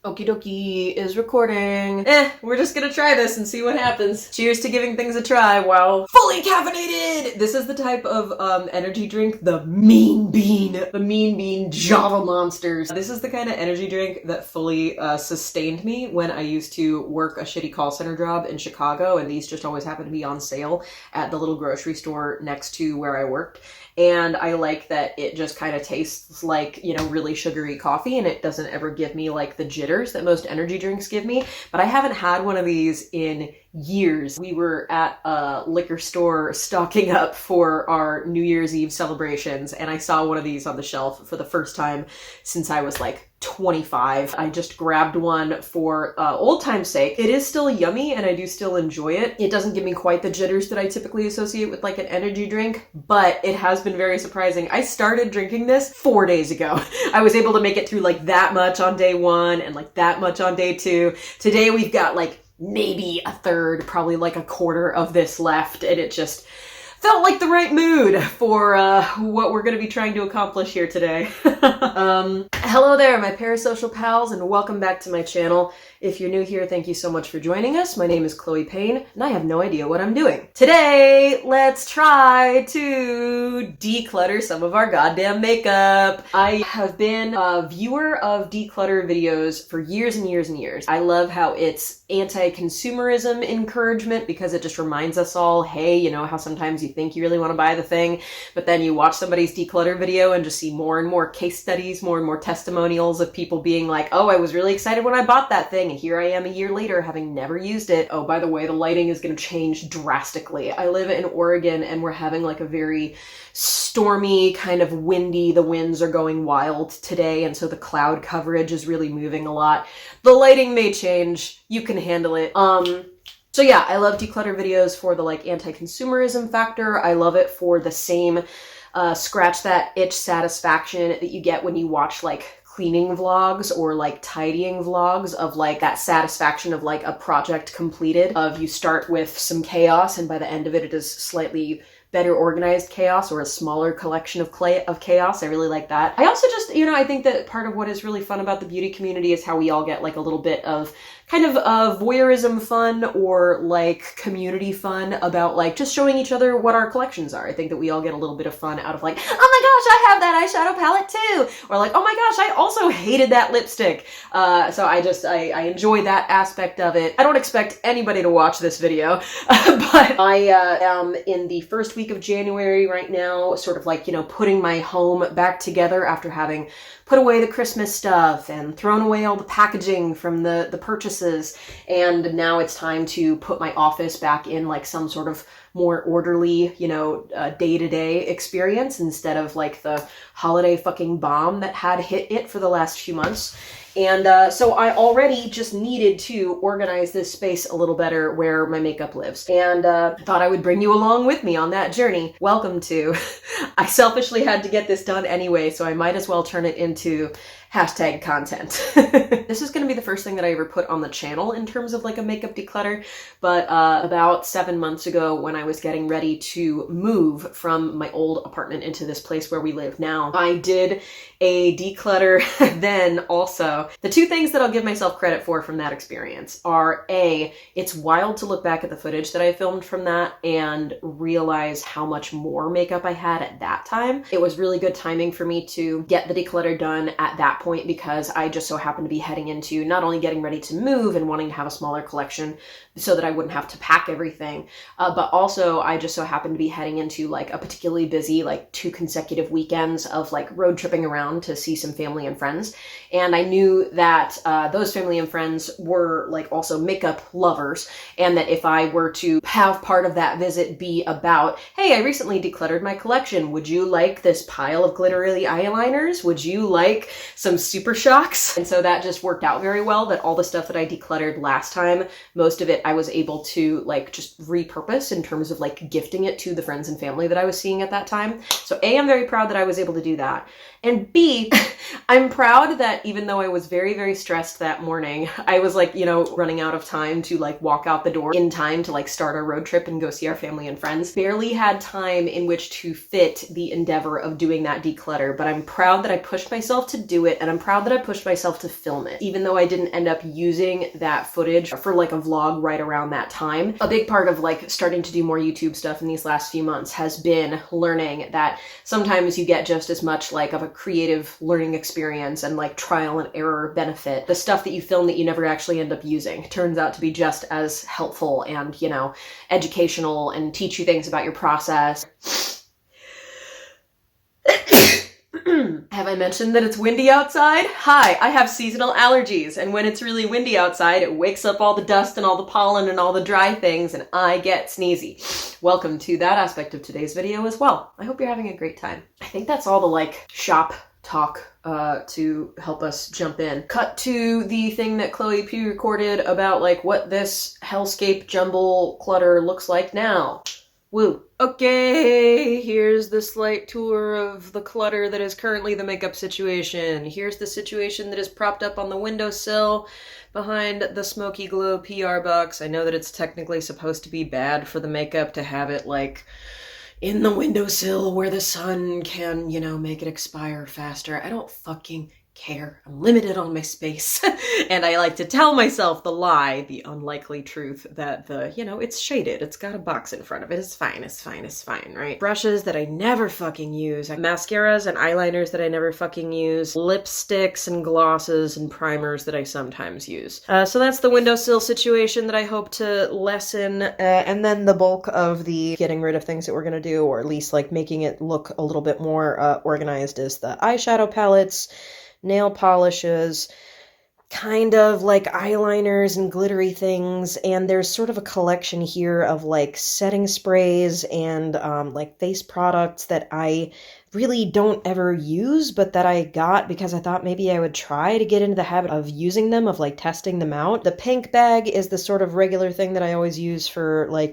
Okie dokie is recording. We're just gonna try this and see what happens. Cheers to giving things a try while fully caffeinated! This is the type of energy drink, the Mean Bean Java Monsters. This is the kind of energy drink that fully sustained me when I used to work a shitty call center job in Chicago, and these just always happened to be on sale at the little grocery store next to where I worked. And I like that it just kind of tastes like, you know, really sugary coffee, and it doesn't ever give me like the jitters that most energy drinks give me. But I haven't had one of these in years. We were at a liquor store stocking up for our New Year's Eve celebrations, and I saw one of these on the shelf for the first time since I was like 25. I just grabbed one for old time's sake. It is still yummy and I do still enjoy it. It doesn't give me quite the jitters that I typically associate with like an energy drink, but it has been very surprising. I started drinking this 4 days ago. I was able to make it through like that much on day one and like that much on day two. Today we've got like maybe a third, probably like a quarter of this left, and it just felt like the right mood for what we're going to be trying to accomplish here today. Hello there, my parasocial pals, and welcome back to my channel. If you're new here, thank you so much for joining us. My name is Chloe Payne, and I have no idea what I'm doing. Today, let's try to declutter some of our goddamn makeup. I have been a viewer of declutter videos for years and years and years. I love how it's anti-consumerism encouragement because it just reminds us all, hey, you know how sometimes you think you really want to buy the thing, but then you watch somebody's declutter video and just see more and more case studies, more and more testimonials of people being like, oh, I was really excited when I bought that thing, and here I am a year later having never used it. Oh, by the way, the lighting is going to change drastically. I live in Oregon and we're having like a very stormy, kind of windy, the winds are going wild today, and so the cloud coverage is really moving a lot. The lighting may change. You can handle it. So yeah, I love declutter videos for the like anti-consumerism factor. I love it for the same scratch that itch satisfaction that you get when you watch like cleaning vlogs or like tidying vlogs, of like that satisfaction of like a project completed, of you start with some chaos and by the end of it, it is slightly better organized chaos or a smaller collection of chaos. I really like that. I also just, you know, I think that part of what is really fun about the beauty community is how we all get like a little bit of kind of voyeurism fun or like community fun about like just showing each other what our collections are. I think that we all get a little bit of fun out of like, oh my gosh, I have that eyeshadow palette too. Or like, oh my gosh, I also hated that lipstick. So I enjoy that aspect of it. I don't expect anybody to watch this video, but I am in the first week of January right now, sort of like, you know, putting my home back together after having put away the Christmas stuff and thrown away all the packaging from the purchases. And now it's time to put my office back in like some sort of more orderly, you know, day-to-day experience instead of like the holiday fucking bomb that had hit it for the last few months. And so I already just needed to organize this space a little better where my makeup lives. And thought I would bring you along with me on that journey. Welcome to. I selfishly had to get this done anyway, so I might as well turn it into hashtag content. This is going to be the first thing that I ever put on the channel in terms of like a makeup declutter, but about 7 months ago when I was getting ready to move from my old apartment into this place where we live now, I did a declutter then also. The two things that I'll give myself credit for from that experience are A, it's wild to look back at the footage that I filmed from that and realize how much more makeup I had at that time. It was really good timing for me to get the declutter done at that point because I just so happened to be heading into not only getting ready to move and wanting to have a smaller collection so that I wouldn't have to pack everything, but also I just so happened to be heading into like a particularly busy like 2 consecutive weekends of like road tripping around to see some family and friends. And I knew that those family and friends were like also makeup lovers, and that if I were to have part of that visit be about, hey, I recently decluttered my collection, would you like this pile of glittery eyeliners? Would you like some super shocks? And so that just worked out very well, that all the stuff that I decluttered last time, most of it I was able to like just repurpose in terms of like gifting it to the friends and family that I was seeing at that time. So A, I'm very proud that I was able to do that. And B, I'm proud that even though I was very, very stressed that morning, I was like, you know, running out of time to like walk out the door in time to like start our road trip and go see our family and friends. Barely had time in which to fit the endeavor of doing that declutter, but I'm proud that I pushed myself to do it it, and I'm proud that I pushed myself to film it, even though I didn't end up using that footage for like a vlog right around that time. A big part of like starting to do more YouTube stuff in these last few months has been learning that sometimes you get just as much like of a creative learning experience and like trial and error benefit. The stuff that you film that you never actually end up using turns out to be just as helpful and, you know, educational and teach you things about your process. Have I mentioned that it's windy outside? Hi, I have seasonal allergies, and when it's really windy outside, it wakes up all the dust and all the pollen and all the dry things, and I get sneezy. Welcome to that aspect of today's video as well. I hope you're having a great time. I think that's all the like shop talk to help us jump in. Cut to the thing that Chloe pre-recorded about like what this hellscape jumble clutter looks like now. Woo. Okay, here's the slight tour of the clutter that is currently the makeup situation. Here's the situation that is propped up on the windowsill behind the Smoky Glow PR box. I know that it's technically supposed to be bad for the makeup to have it like in the windowsill where the sun can, you know, make it expire faster. I don't fucking care. I'm limited on my space. And I like to tell myself the lie, the unlikely truth that it's shaded. It's got a box in front of it. It's fine, it's fine, it's fine, right? Brushes that I never fucking use. Mascaras and eyeliners that I never fucking use. Lipsticks and glosses and primers that I sometimes use. So that's the windowsill situation that I hope to lessen. And then the bulk of the getting rid of things that we're gonna do, or at least like making it look a little bit more organized, is the eyeshadow palettes, nail polishes, kind of like eyeliners and glittery things, and there's sort of a collection here of like setting sprays and like face products that I really don't ever use, but that I got because I thought maybe I would try to get into the habit of using them, of like testing them out. The pink bag is the sort of regular thing that I always use for like,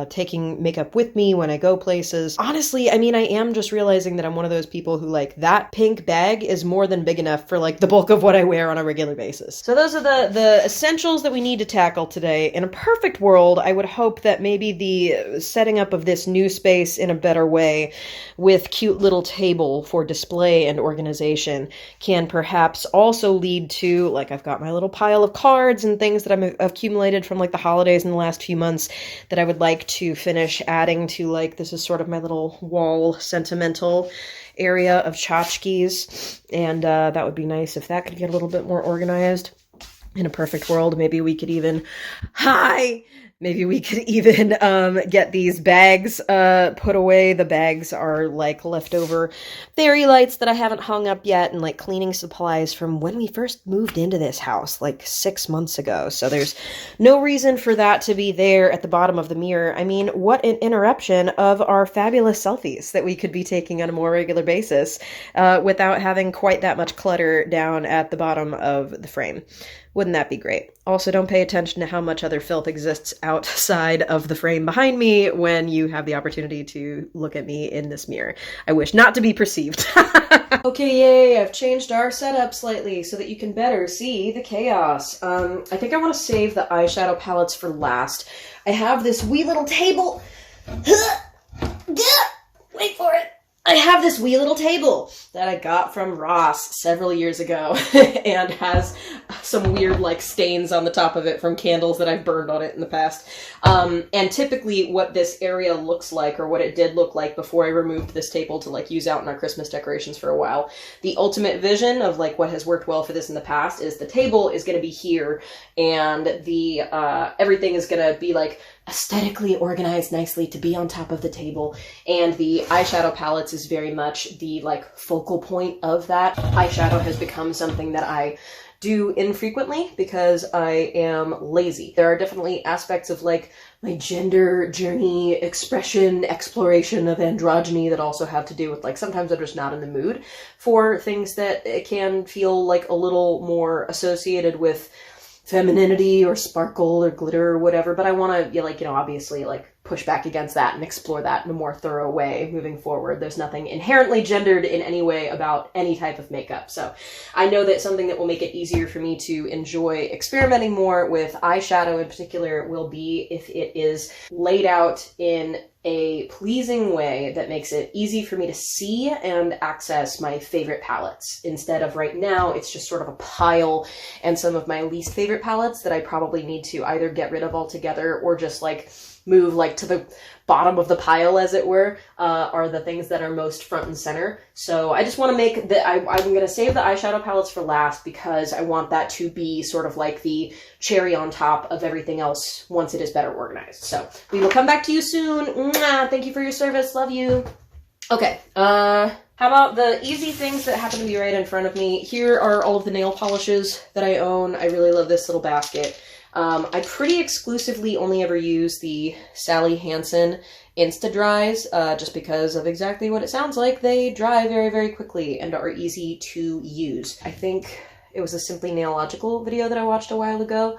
taking makeup with me when I go places. Honestly, I mean, I am just realizing that I'm one of those people who like that pink bag is more than big enough for like the bulk of what I wear on a regular basis. So those are the essentials that we need to tackle today. In a perfect world, I would hope that maybe the setting up of this new space in a better way with cute little table for display and organization can perhaps also lead to, like, I've got my little pile of cards and things that I've accumulated from like the holidays in the last few months that I would like to finish adding to, like, this is sort of my little wall sentimental area of tchotchkes, and that would be nice if that could get a little bit more organized. In a perfect world, maybe we could even get these bags put away. The bags are like leftover fairy lights that I haven't hung up yet, and like cleaning supplies from when we first moved into this house like 6 months ago. So there's no reason for that to be there at the bottom of the mirror. I mean, what an interruption of our fabulous selfies that we could be taking on a more regular basis without having quite that much clutter down at the bottom of the frame. Wouldn't that be great? Also, don't pay attention to how much other filth exists outside of the frame behind me when you have the opportunity to look at me in this mirror. I wish not to be perceived. Okay, yay, I've changed our setup slightly so that you can better see the chaos. I think I want to save the eyeshadow palettes for last. I have this wee little table. Wait for it. I have this wee little table that I got from Ross several years ago and has some weird like stains on the top of it from candles that I've burned on it in the past. And typically what this area looks like, or what it did look like before I removed this table to like use out in our Christmas decorations for a while, the ultimate vision of like what has worked well for this in the past is the table is going to be here, and the everything is going to be like aesthetically organized nicely to be on top of the table, and the eyeshadow palettes is very much the like focal point of that. Eyeshadow has become something that I do infrequently because I am lazy. There are definitely aspects of like my gender journey, expression, exploration of androgyny that also have to do with like sometimes I'm just not in the mood for things that can feel like a little more associated with femininity or sparkle or glitter or whatever, but I want to, obviously like push back against that and explore that in a more thorough way moving forward. There's nothing inherently gendered in any way about any type of makeup. So I know that something that will make it easier for me to enjoy experimenting more with eyeshadow in particular will be if it is laid out in a pleasing way that makes it easy for me to see and access my favorite palettes. Instead of right now, it's just sort of a pile, and some of my least favorite palettes that I probably need to either get rid of altogether or just like move like to the bottom of the pile, as it were, are the things that are most front and center. So I just want to make that, I'm going to save the eyeshadow palettes for last because I want that to be sort of like the cherry on top of everything else once it is better organized. So we will come back to you soon. Mwah! Thank you for your service. Love you. Okay. How about the easy things that happen to be right in front of me? Here are all of the nail polishes that I own. I really love this little basket. I pretty exclusively only ever use the Sally Hansen Insta Dries, just because of exactly what it sounds like. They dry very, very quickly and are easy to use. I think it was a Simply Nailogical video that I watched a while ago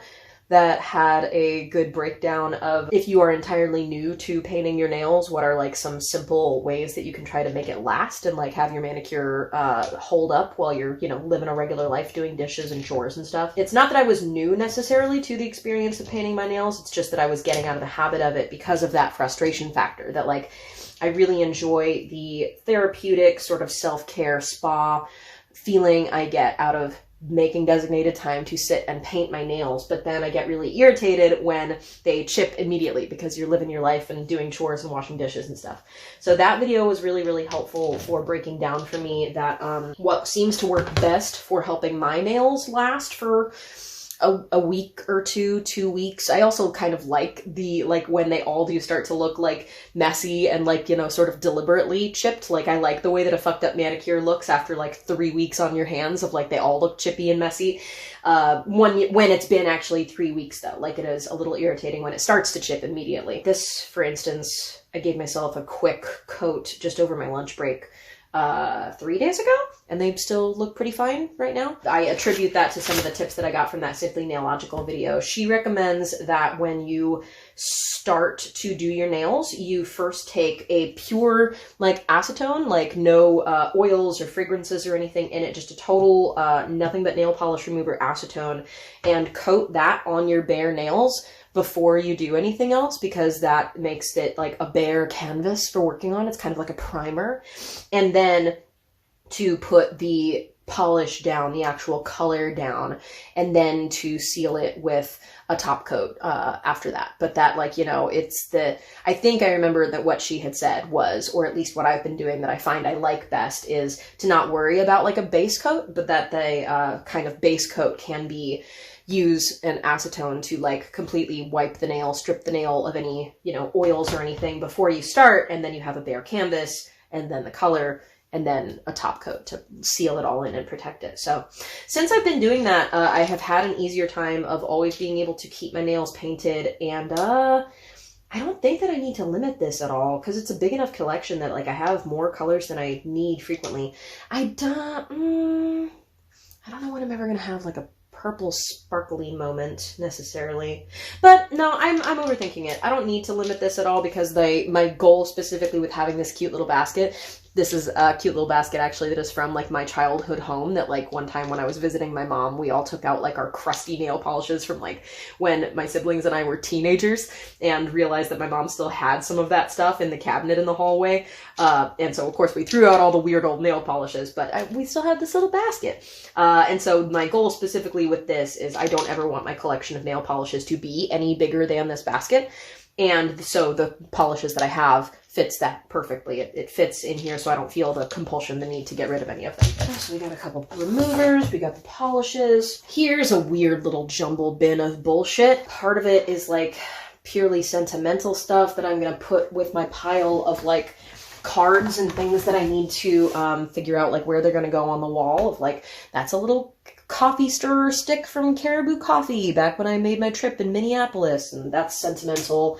that had a good breakdown of if you are entirely new to painting your nails, what are like some simple ways that you can try to make it last and like have your manicure hold up while you're, you know, living a regular life doing dishes and chores and stuff. It's not that I was new necessarily to the experience of painting my nails, it's just that I was getting out of the habit of it because of that frustration factor that like I really enjoy the therapeutic sort of self-care spa feeling I get out of making designated time to sit and paint my nails, but then I get really irritated when they chip immediately because you're living your life and doing chores and washing dishes and stuff. So that video was really, really helpful for breaking down for me that what seems to work best for helping my nails last for a week or 2 weeks. I also kind of like the, like when they all do start to look like messy and like, you know, sort of deliberately chipped. Like I like the way that a fucked up manicure looks after like 3 weeks on your hands of like they all look chippy and messy. When it's been actually 3 weeks though, like it is a little irritating when it starts to chip immediately. This, for instance, I gave myself a quick coat just over my lunch break 3 days ago, and they still look pretty fine right now. I attribute that to some of the tips that I got from that Simply Nailogical video. She recommends that when you start to do your nails, you first take a pure like acetone, like no oils or fragrances or anything in it, just a total nothing but nail polish remover acetone, and coat that on your bare nails before you do anything else, because that makes it like a bare canvas for working on. It's kind of like a primer. And then to put the polish down, the actual color down, and then to seal it with a top coat after that. But that, like, you know, it's the, I think I remember that what she had said was, or at least what I've been doing that I find I like best, is to not worry about like a base coat, but that the kind of base coat can be use an acetone to like completely wipe the nail, strip the nail of any, you know, oils or anything before you start, and then you have a bare canvas and then the color and then a top coat to seal it all in and protect it. So since I've been doing that, I have had an easier time of always being able to keep my nails painted, and I don't think that I need to limit this at all because it's a big enough collection that like I have more colors than I need frequently. I don't know when I'm ever gonna have like a purple sparkly moment necessarily, but no, I'm overthinking it. I don't need to limit this at all because my goal specifically with having this cute little basket, this is a cute little basket actually that is from like my childhood home that like one time when I was visiting my mom, we all took out like our crusty nail polishes from like when my siblings and I were teenagers and realized that my mom still had some of that stuff in the cabinet in the hallway. And so of course we threw out all the weird old nail polishes, but we still had this little basket. And so my goal specifically with this is I don't ever want my collection of nail polishes to be any bigger than this basket. And so the polishes that I have fits that perfectly. It fits in here so I don't feel the compulsion, the need to get rid of any of them. So we got a couple removers, we got the polishes. Here's a weird little jumble bin of bullshit. Part of it is like purely sentimental stuff that I'm gonna put with my pile of like cards and things that I need to figure out like where they're gonna go on the wall. Of like, that's a little coffee stirrer stick from Caribou Coffee back when I made my trip in Minneapolis, and that's sentimental.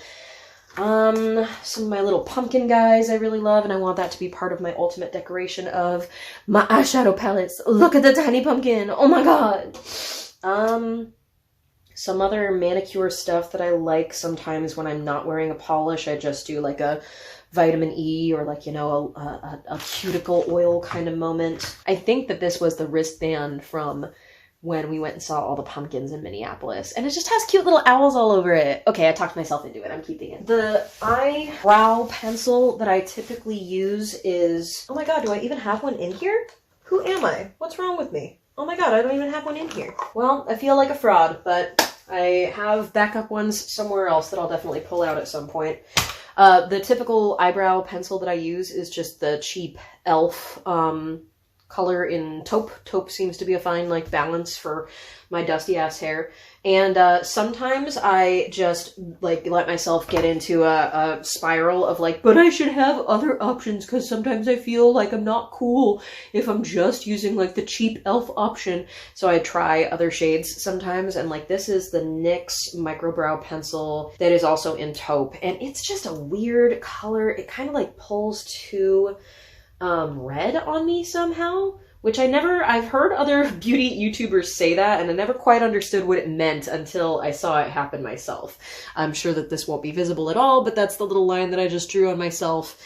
Some of my little pumpkin guys I really love, and I want that to be part of my ultimate decoration of my eyeshadow palettes. Look at the tiny pumpkin! Oh my god! Some other manicure stuff that I like sometimes when I'm not wearing a polish, I just do like a vitamin E or like, you know, a cuticle oil kind of moment. I think that this was the wristband from when we went and saw all the pumpkins in Minneapolis. And it just has cute little owls all over it. Okay, I talked myself into it. I'm keeping it. The eyebrow pencil that I typically use is... Oh my god, do I even have one in here? Who am I? What's wrong with me? Oh my god, I don't even have one in here. Well, I feel like a fraud, but I have backup ones somewhere else that I'll definitely pull out at some point. The typical eyebrow pencil that I use is just the cheap e.l.f. Color in taupe. Taupe seems to be a fine like balance for my dusty ass hair. And sometimes I just like let myself get into a spiral of like, but I should have other options because sometimes I feel like I'm not cool if I'm just using like the cheap e.l.f. option. So I try other shades sometimes, and like this is the NYX microbrow pencil that is also in taupe, and it's just a weird color. It kind of like pulls too red on me somehow, which I've heard other beauty YouTubers say that, and I never quite understood what it meant until I saw it happen myself. I'm sure that this won't be visible at all, but that's the little line that I just drew on myself.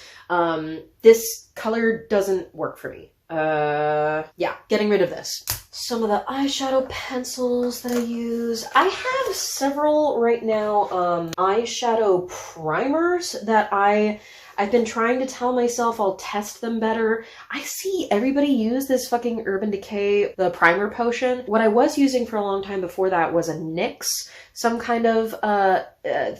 This color doesn't work for me. Yeah, getting rid of this. Some of the eyeshadow pencils that I use. I have several right now, eyeshadow primers that I've been trying to tell myself I'll test them better. I see everybody use this fucking Urban Decay, the primer potion. What I was using for a long time before that was a NYX, some kind of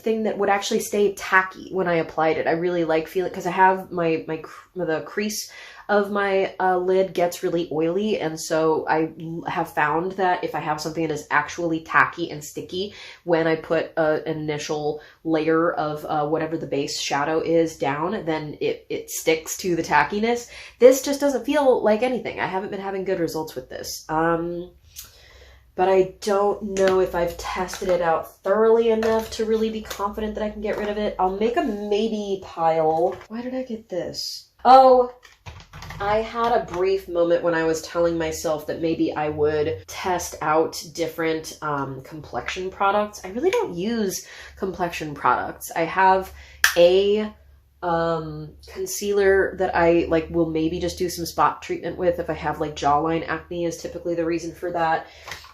thing that would actually stay tacky when I applied it. I really like feeling, because I have the crease of my lid gets really oily, and so I have found that if I have something that is actually tacky and sticky, when I put an initial layer of whatever the base shadow is down, then it sticks to the tackiness. This just doesn't feel like anything. I haven't been having good results with this. But I don't know if I've tested it out thoroughly enough to really be confident that I can get rid of it. I'll make a maybe pile. Why did I get this? Oh, I had a brief moment when I was telling myself that maybe I would test out different complexion products. I really don't use complexion products. I have a concealer that I like will maybe just do some spot treatment with if I have like jawline acne is typically the reason for that.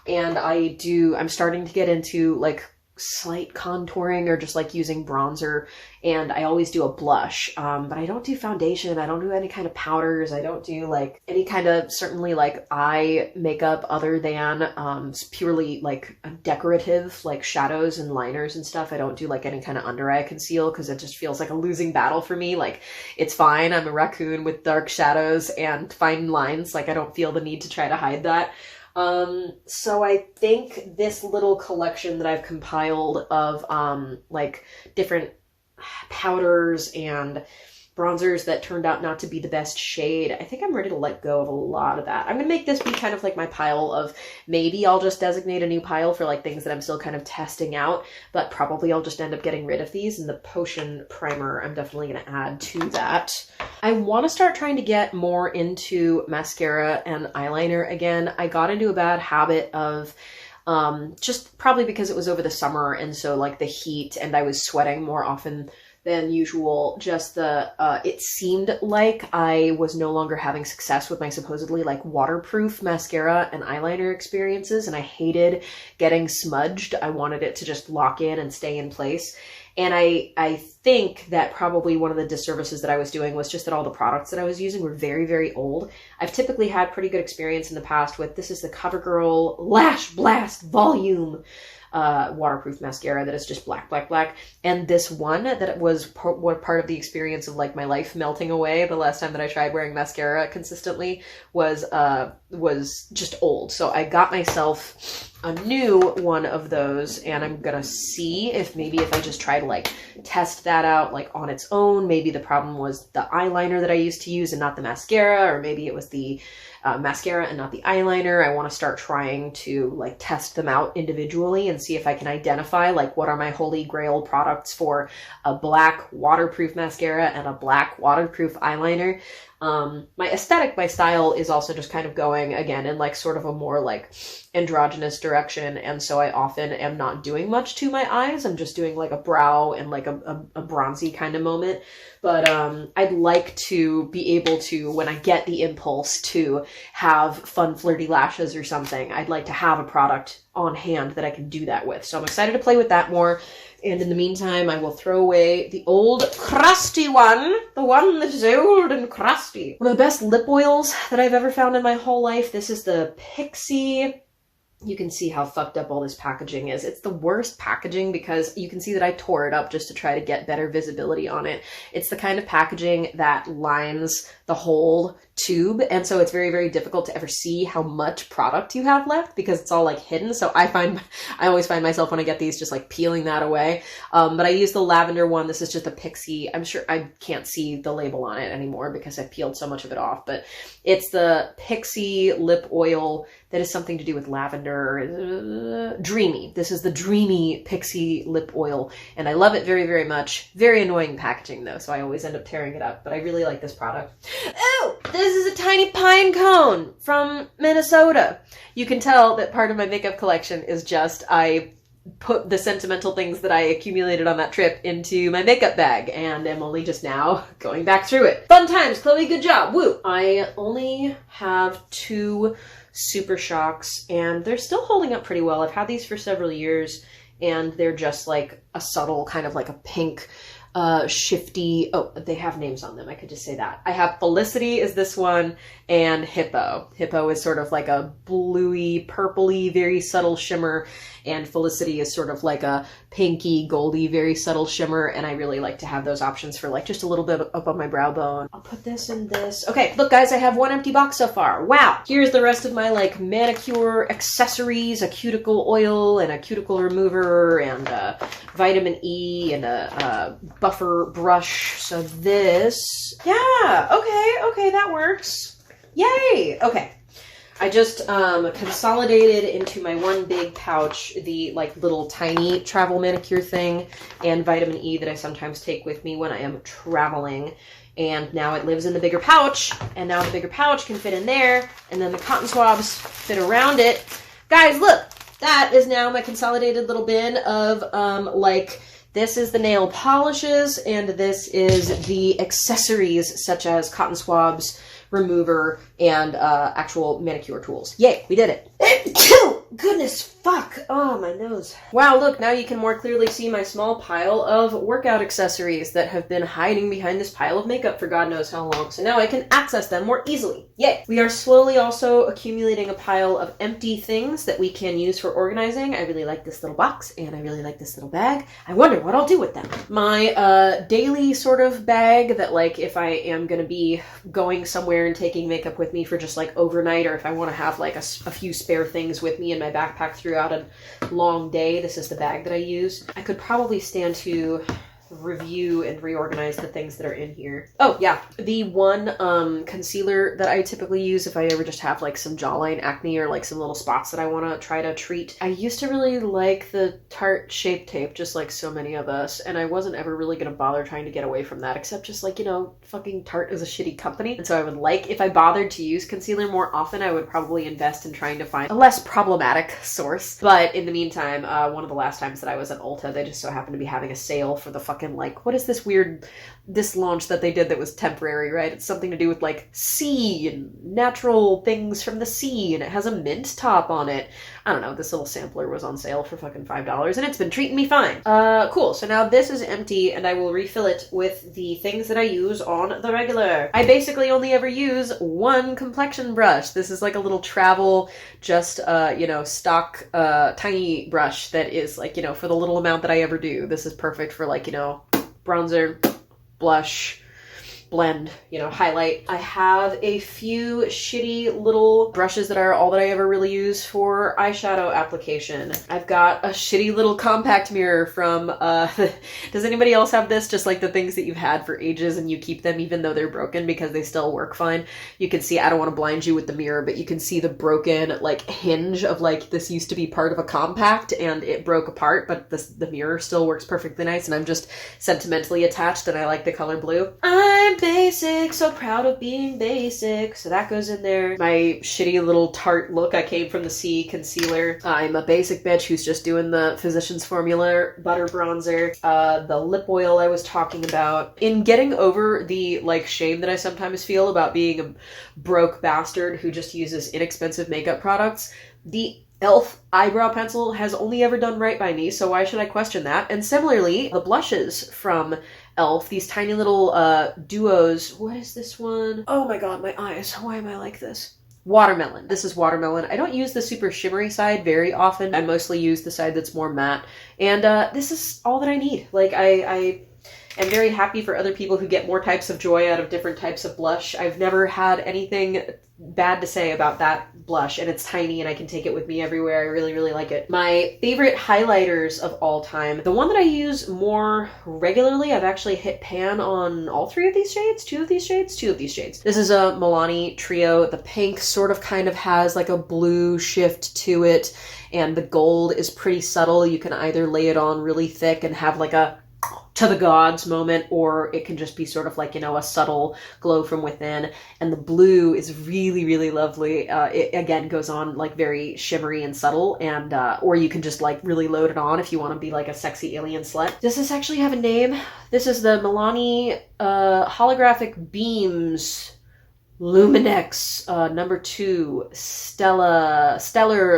And I'm starting to get into like slight contouring or just like using bronzer, and I always do a blush, but I don't do foundation. I don't do any kind of powders. I don't do like any kind of certainly like eye makeup other than purely like decorative like shadows and liners and stuff. I don't do like any kind of under eye conceal because it just feels like a losing battle for me. Like it's fine, I'm a raccoon with dark shadows and fine lines. Like I don't feel the need to try to hide that. So I think this little collection that I've compiled of, like different powders and bronzers that turned out not to be the best shade, I think I'm ready to let go of a lot of that. I'm gonna make this be kind of like my pile of, maybe I'll just designate a new pile for like things that I'm still kind of testing out, but probably I'll just end up getting rid of these, and the potion primer I'm definitely gonna add to that. I want to start trying to get more into mascara and eyeliner again. I got into a bad habit of just probably because it was over the summer, and so like the heat, and I was sweating more often than usual. Just it seemed like I was no longer having success with my supposedly like waterproof mascara and eyeliner experiences, and I hated getting smudged. I wanted it to just lock in and stay in place. And I think that probably one of the disservices that I was doing was just that all the products that I was using were very, very old. I've typically had pretty good experience in the past with, this is the CoverGirl Lash Blast Volume waterproof mascara that is just black, black, black. And this one that was part of the experience of like my life melting away the last time that I tried wearing mascara consistently was just old. So I got myself a new one of those, and I'm gonna see if maybe if I just try to like test that out like on its own, maybe the problem was the eyeliner that I used to use and not the mascara, or maybe it was the mascara and not the eyeliner. I want to start trying to like test them out individually and see if I can identify like what are my holy grail products for a black waterproof mascara and a black waterproof eyeliner. My aesthetic, my style is also just kind of going again in like sort of a more like androgynous direction, and so I often am not doing much to my eyes. I'm just doing like a brow and like a bronzy kind of moment. But I'd like to be able to, when I get the impulse to have fun flirty lashes or something, I'd like to have a product on hand that I can do that with. So I'm excited to play with that more. And in the meantime, I will throw away the old crusty one. The one that is old and crusty. One of the best lip oils that I've ever found in my whole life. This is the Pixie. You can see how fucked up all this packaging is. It's the worst packaging because you can see that I tore it up just to try to get better visibility on it. It's the kind of packaging that lines the whole tube, and so it's very, very difficult to ever see how much product you have left because it's all like hidden. So I always find myself when I get these just like peeling that away. But I use the lavender one. This is just a Pixie. I'm sure I can't see the label on it anymore because I've peeled so much of it off, but it's the Pixie lip oil that is something to do with lavender. Dreamy. This is the Dreamy Pixie lip oil, and I love it very, very much. Very annoying packaging though, so I always end up tearing it up, but I really like this product. Oh, this is a tiny pine cone from Minnesota. You can tell that part of my makeup collection is just I put the sentimental things that I accumulated on that trip into my makeup bag and am only just now going back through it. Fun times, Chloe, good job, woo! I only have 2 Super Shocks and they're still holding up pretty well. I've had these for several years and they're just like a subtle kind of like a pink shifty, oh, they have names on them. I could just say that. I have Felicity is this one and Hippo. Hippo is sort of like a bluey, purpley, very subtle shimmer, and Felicity is sort of like a pinky, goldy, very subtle shimmer, and I really like to have those options for like just a little bit up on my brow bone. I'll put this in this. Okay, look guys, I have 1 empty box so far. Wow! Here's the rest of my like manicure accessories, a cuticle oil and a cuticle remover and vitamin E and a buffer brush. So this, yeah, okay, that works. Yay! Okay. I just consolidated into my one big pouch the like little tiny travel manicure thing and vitamin E that I sometimes take with me when I am traveling. And now it lives in the bigger pouch, and now the bigger pouch can fit in there, and then the cotton swabs fit around it. Guys, look! That is now my consolidated little bin of like, this is the nail polishes, and this is the accessories such as cotton swabs, remover, and actual manicure tools. Yay, we did it. Goodness, fuck. Oh, my nose. Wow, look, now you can more clearly see my small pile of workout accessories that have been hiding behind this pile of makeup for God knows how long. So now I can access them more easily. Yay. We are slowly also accumulating a pile of empty things that we can use for organizing. I really like this little box, and I really like this little bag. I wonder what I'll do with them. My daily sort of bag that, like, if I am going to be going somewhere and taking makeup with me for just, like, overnight, or if I want to have, like, a few spare things with me in my backpack throughout a long day, this is the bag that I use. I could probably stand to review and reorganize the things that are in here. Oh yeah, the one concealer that I typically use if I ever just have like some jawline acne or like some little spots that I want to try to treat. I used to really like the Tarte Shape Tape, just like so many of us, and I wasn't ever really gonna bother trying to get away from that, except just like, you know, fucking Tarte is a shitty company, and so I would like, if I bothered to use concealer more often, I would probably invest in trying to find a less problematic source. But in the meantime, one of the last times that I was at Ulta, they just so happened to be having a sale for the fucking, like, what is this weird, this launch that they did that was temporary, right? It's something to do with like sea and natural things from the sea, and it has a mint top on it. I don't know, this little sampler was on sale for fucking $5 and it's been treating me fine. Cool, so now this is empty and I will refill it with the things that I use on the regular. I basically only ever use one complexion brush. This is like a little travel, just, you know, stock, tiny brush that is like, you know, for the little amount that I ever do. This is perfect for like, you know, bronzer, blush, blend, you know, highlight. I have a few shitty little brushes that are all that I ever really use for eyeshadow application. I've got a shitty little compact mirror from, does anybody else have this? Just like the things that you've had for ages and you keep them even though they're broken because they still work fine. You can see, I don't want to blind you with the mirror, but you can see the broken like hinge of like, this used to be part of a compact and it broke apart, but the mirror still works perfectly nice, and I'm just sentimentally attached and I like the color blue. I'm Basic, so proud of being basic. So that goes in there. My shitty little Tarte look, I came from the C concealer. I'm a basic bitch who's just doing the Physicians Formula butter bronzer. The lip oil I was talking about. In getting over the like shame that I sometimes feel about being a broke bastard who just uses inexpensive makeup products, the e.l.f. eyebrow pencil has only ever done right by me, so why should I question that? And similarly, the blushes from e.l.f., these tiny little duos. What is this one? Oh my god, my eyes. Why am I like this? Watermelon. This is watermelon. I don't use the super shimmery side very often. I mostly use the side that's more matte. And this is all that I need. Like, I am very happy for other people who get more types of joy out of different types of blush. I've never had anything bad to say about that blush, and it's tiny and I can take it with me everywhere. I really, really like it. My favorite highlighters of all time, the one that I use more regularly, I've actually hit pan on all three of these shades, two of these shades. This is a Milani Trio. The pink sort of kind of has like a blue shift to it, and the gold is pretty subtle. You can either lay it on really thick and have like a to the gods moment, or it can just be sort of like, you know, a subtle glow from within. And the blue is really, really lovely. It again goes on like very shimmery and subtle, and or you can just like really load it on if you want to be like a sexy alien slut. Does this actually have a name? This is the Milani Holographic Beams Luminex number 2 Stellar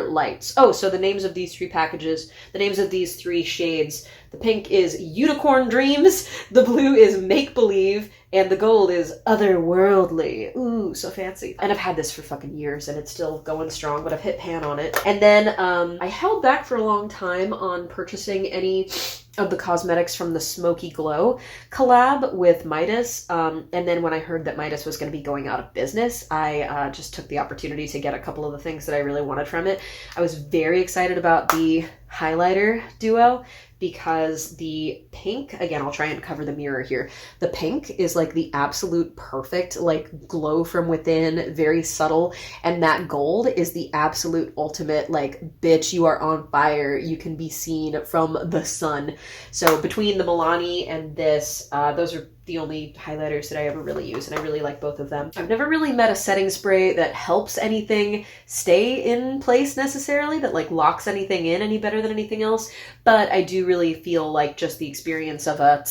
Lights. Oh, so the names of these three packages, the names of these three shades. The pink is Unicorn Dreams, the blue is Make Believe, and the gold is Otherworldly. Ooh, so fancy. And I've had this for fucking years and it's still going strong, but I've hit pan on it. And then I held back for a long time on purchasing any of the cosmetics from the Smoky Glow collab with Midas. And then when I heard that Midas was going to be going out of business, I just took the opportunity to get a couple of the things that I really wanted from it. I was very excited about the highlighter duo, because the pink, again, I'll try and cover the mirror here. The pink is like the absolute perfect, like glow from within, very subtle. And that gold is the absolute ultimate, like, bitch, you are on fire. You can be seen from the sun. So between the Milani and this, those are the only highlighters that I ever really use, and I really like both of them. I've never really met a setting spray that helps anything stay in place necessarily, that like locks anything in any better than anything else, but I do really feel like just the experience of a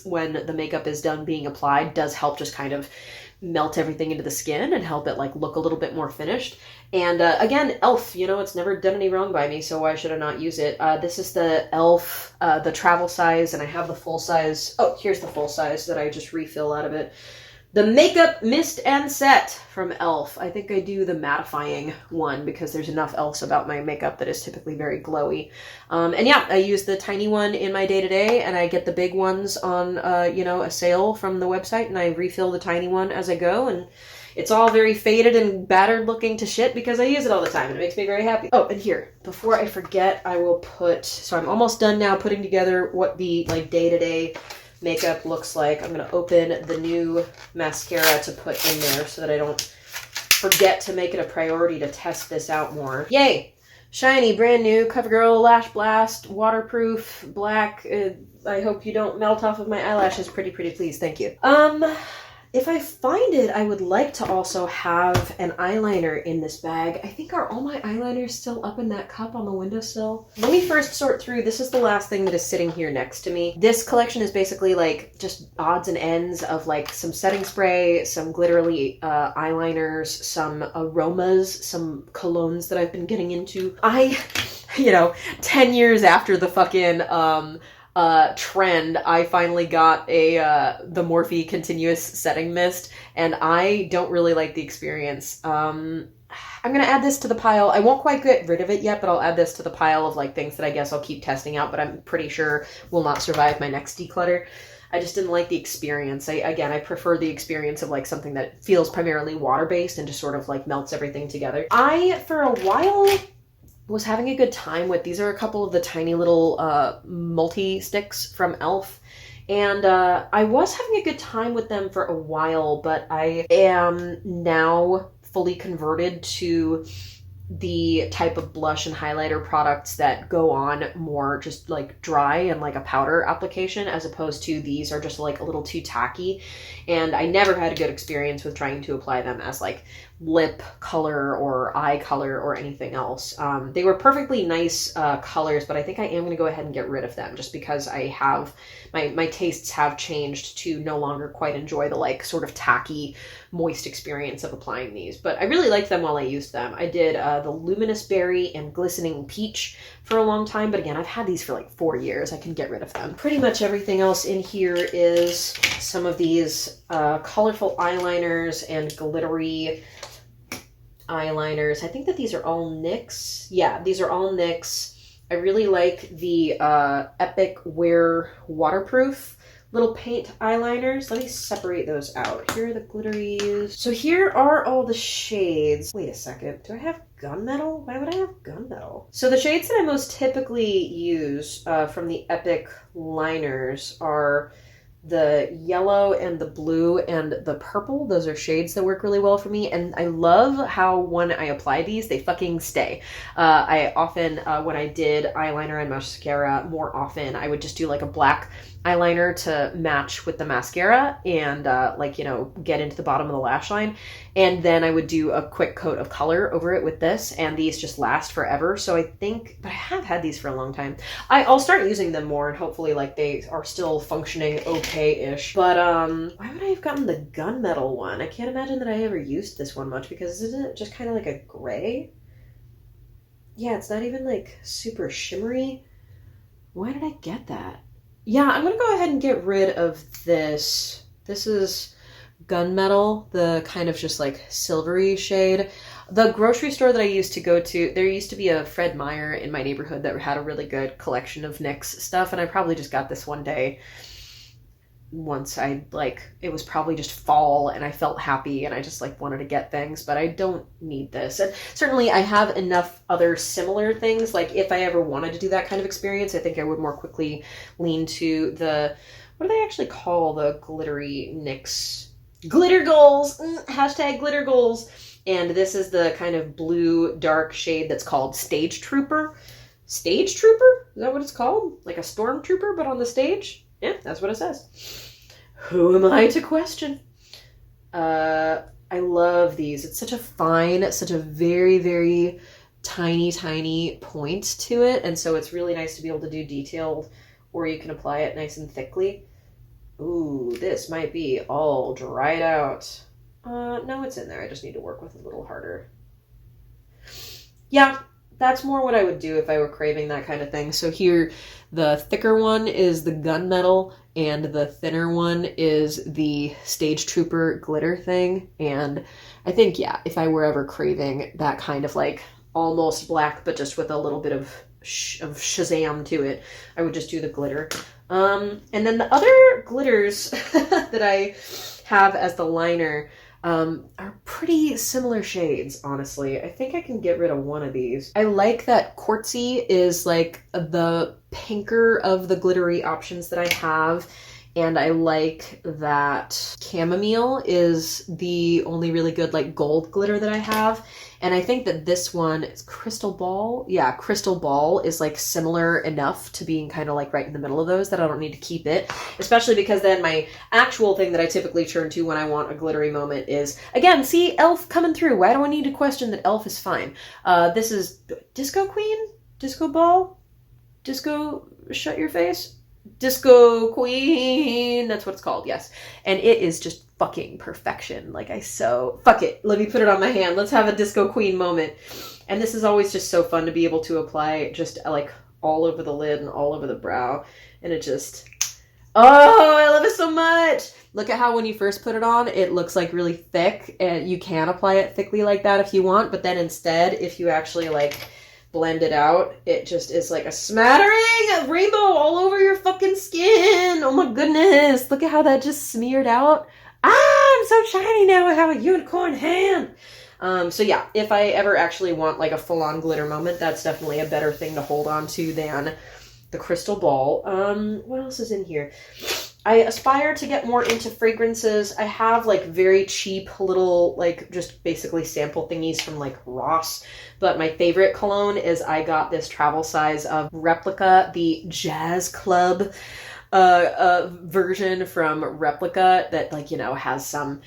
when the makeup is done being applied does help just kind of melt everything into the skin and help it like look a little bit more finished. And again, e.l.f., you know, it's never done any wrong by me, so why should I not use it? This is the e.l.f., the travel size, and I have the full size. Oh, here's the full size that I just refill out of it. The Makeup Mist and Set from e.l.f. I think I do the mattifying one because there's enough else about my makeup that is typically very glowy. And yeah, I use the tiny one in my day-to-day, and I get the big ones on, you know, a sale from the website, and I refill the tiny one as I go, and it's all very faded and battered looking to shit because I use it all the time and it makes me very happy. Oh, and here, before I forget, I will put, so I'm almost done now putting together what the like day-to-day makeup looks like. I'm going to open the new mascara to put in there so that I don't forget to make it a priority to test this out more. Yay! Shiny, brand new, CoverGirl Lash Blast, waterproof, black. I hope you don't melt off of my eyelashes. Pretty please. Thank you. If I find it, I would like to also have an eyeliner in this bag. I think, are all my eyeliners still up in that cup on the windowsill? Let me first sort through. This is the last thing that is sitting here next to me. This collection is basically like just odds and ends of like some setting spray, some glittery eyeliners, some aromas, some colognes that I've been getting into. You know, 10 years after the fucking trend, I finally got the Morphe Continuous Setting Mist, and I don't really like the experience. I'm gonna add this to the pile. I won't quite get rid of it yet, but I'll add this to the pile of like things that I guess I'll keep testing out, but I'm pretty sure will not survive my next declutter. I just didn't like the experience. I prefer the experience of like something that feels primarily water-based and just sort of like melts everything together. For a while, was having a good time with, these are a couple of the tiny little multi-sticks from e.l.f. And I was having a good time with them for a while, but I am now fully converted to the type of blush and highlighter products that go on more just like dry and like a powder application, as opposed to these are just like a little too tacky. And I never had a good experience with trying to apply them as like lip color or eye color or anything else. They were perfectly nice colors, but I think I am going to go ahead and get rid of them just because I have my tastes have changed to no longer quite enjoy the like sort of tacky moist experience of applying these. But I really liked them while I used them. I did the Luminous Berry and Glistening Peach for a long time, but again, I've had these for like 4 years. I can get rid of them. Pretty much everything else in here is some of these colorful eyeliners and glittery eyeliners. I think that these are all NYX. Yeah, these are all NYX. I really like the Epic Wear Waterproof little paint eyeliners. Let me separate those out. Here are the glitteries. So here are all the shades. Wait a second. Do I have gunmetal? Why would I have gunmetal? So the shades that I most typically use from the Epic liners are the yellow and the blue and the purple. Those are shades that work really well for me. And I love how when I apply these, they fucking stay. I often, when I did eyeliner and mascara more often, I would just do like a black eyeliner to match with the mascara and like, you know, get into the bottom of the lash line. And then I would do a quick coat of color over it with this, and these just last forever. So I think, but I have had these for a long time. I'll start using them more and hopefully like they are still functioning okay-ish. But why would I have gotten the gunmetal one? I can't imagine that I ever used this one much because isn't it just kind of like a gray? Yeah, it's not even like super shimmery. Why did I get that? Yeah, I'm gonna go ahead and get rid of this. This is gunmetal, the kind of just like silvery shade. The grocery store that I used to go to, there used to be a Fred Meyer in my neighborhood that had a really good collection of NYX stuff, and I probably just got this one day once I like, it was probably just fall and I felt happy and I just like wanted to get things, but I don't need this. And certainly I have enough other similar things. Like if I ever wanted to do that kind of experience, I think I would more quickly lean to the, what do they actually call the glittery NYX? Glitter goals! Hashtag glitter goals. And this is the kind of blue dark shade that's called Stage Trooper. Stage Trooper? Is that what it's called? Like a stormtrooper, but on the stage? Yeah, that's what it says. Who am I to question? I love these. It's such a fine, such a very, very tiny, tiny point to it. And so it's really nice to be able to do detailed, or you can apply it nice and thickly. Ooh, this might be all dried out. No, it's in there. I just need to work with it a little harder. Yeah, that's more what I would do if I were craving that kind of thing. So here, the thicker one is the gunmetal, and the thinner one is the Stage Trooper glitter thing. And I think, yeah, if I were ever craving that kind of like almost black, but just with a little bit of Shazam to it, I would just do the glitter. And then the other glitters that I have as the liner are pretty similar shades, honestly. I think I can get rid of one of these. I like that Quartzy is like the pinker of the glittery options that I have. And I like that Chamomile is the only really good like gold glitter that I have. And I think that this one is Crystal Ball. Yeah, Crystal Ball is like similar enough to being kind of like right in the middle of those that I don't need to keep it. Especially because then my actual thing that I typically turn to when I want a glittery moment is, again, see, e.l.f. coming through. Why do I need to question that e.l.f. is fine? This is Disco Queen? Disco Ball? Disco Shut Your Face? Disco Queen, that's what it's called, yes. And it is just fucking perfection. Like fuck it, let me put it on my hand. Let's have a Disco Queen moment. And this is always just so fun to be able to apply just like all over the lid and all over the brow. And it just, oh, I love it so much. Look at how when you first put it on, it looks like really thick, and you can apply it thickly like that if you want. But then instead, if you actually like blend it out, it just is like a smattering of rainbow all over your fucking skin. Oh my goodness, look at how that just smeared out. I'm so shiny now. I have a unicorn hand. So yeah, if I ever actually want like a full-on glitter moment, that's definitely a better thing to hold on to than the Crystal Ball. What else is in here? I aspire to get more into fragrances. I have like very cheap little like just basically sample thingies from like Ross. But my favorite cologne is I got this travel size of Replica, the Jazz Club version from Replica that like, you know, has some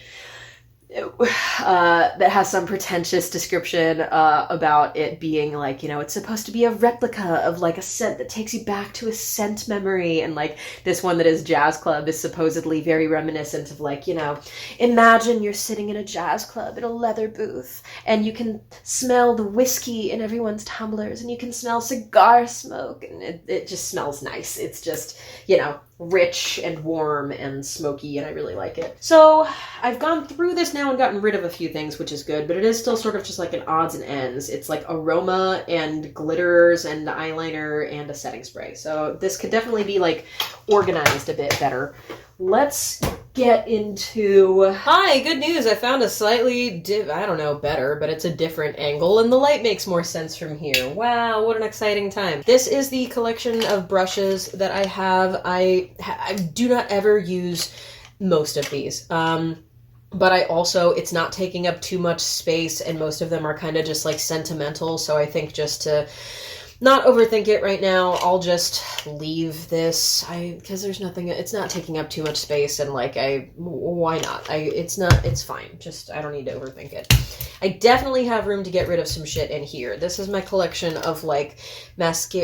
pretentious description about it being like, you know, it's supposed to be a replica of like a scent that takes you back to a scent memory, and like this one that is Jazz Club is supposedly very reminiscent of like, you know, imagine you're sitting in a jazz club at a leather booth and you can smell the whiskey in everyone's tumblers and you can smell cigar smoke, and it just smells nice. It's just, you know, rich and warm and smoky, and I really like it. So I've gone through this now and gotten rid of a few things, which is good, but it is still sort of just like an odds and ends. It's like aroma and glitters and eyeliner and a setting spray. So this could definitely be like organized a bit better. Let's get into... Hi, good news. I found a slightly, I don't know, better, but it's a different angle and the light makes more sense from here. Wow, what an exciting time. This is the collection of brushes that I have. I do not ever use most of these. But I also, it's not taking up too much space, and most of them are kind of just like sentimental. So I think just to not overthink it right now, I'll just leave this. Because there's nothing, it's not taking up too much space, and like why not? It's fine. Just, I don't need to overthink it. I definitely have room to get rid of some shit in here. This is my collection of like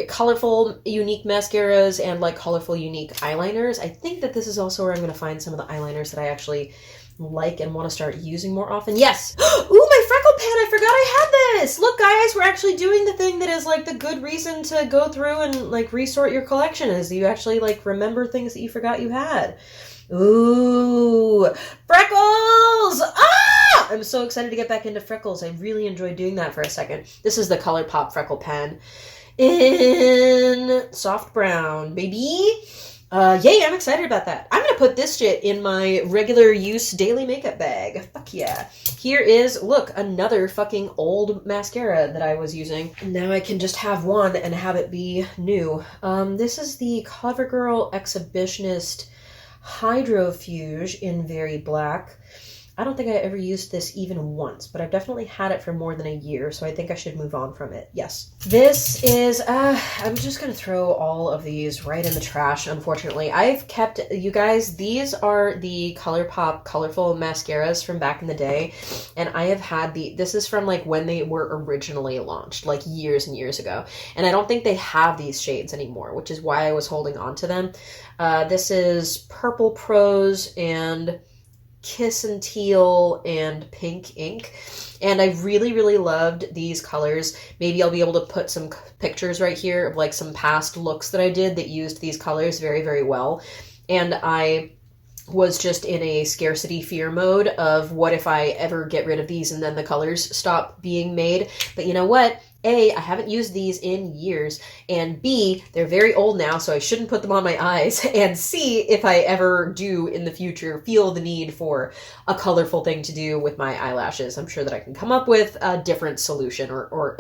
colorful, unique mascaras and like colorful, unique eyeliners. I think that this is also where I'm going to find some of the eyeliners that I actually like and want to start using more often. Yes! Ooh, my freckle pen! I forgot I had this! Look, guys, we're actually doing the thing that is like the good reason to go through and like resort your collection, is you actually like remember things that you forgot you had. Ooh, freckles! Ah! I'm so excited to get back into freckles. I really enjoyed doing that for a second. This is the ColourPop freckle pen in soft brown, baby. Yay, I'm excited about that. I'm gonna put this shit in my regular use daily makeup bag. Fuck yeah. Here is, look, another fucking old mascara that I was using. Now I can just have one and have it be new. This is the CoverGirl Exhibitionist Hydrofuge in Very Black. I don't think I ever used this even once, but I've definitely had it for more than a year, so I think I should move on from it. Yes. This is, I'm just going to throw all of these right in the trash, unfortunately. I've kept, you guys, these are the ColourPop colorful mascaras from back in the day, and I have had this is from like when they were originally launched, like years and years ago, and I don't think they have these shades anymore, which is why I was holding on to them. This is Purple Prose and Kiss and Teal and Pink Ink, and I really, really loved these colors. Maybe I'll be able to put some pictures right here of like some past looks that I did that used these colors very, very well, and I was just in a scarcity fear mode of what if I ever get rid of these and then the colors stop being made. But you know what? A, I haven't used these in years, and B, they're very old now, so I shouldn't put them on my eyes, and C, if I ever do in the future feel the need for a colorful thing to do with my eyelashes, I'm sure that I can come up with a different solution, or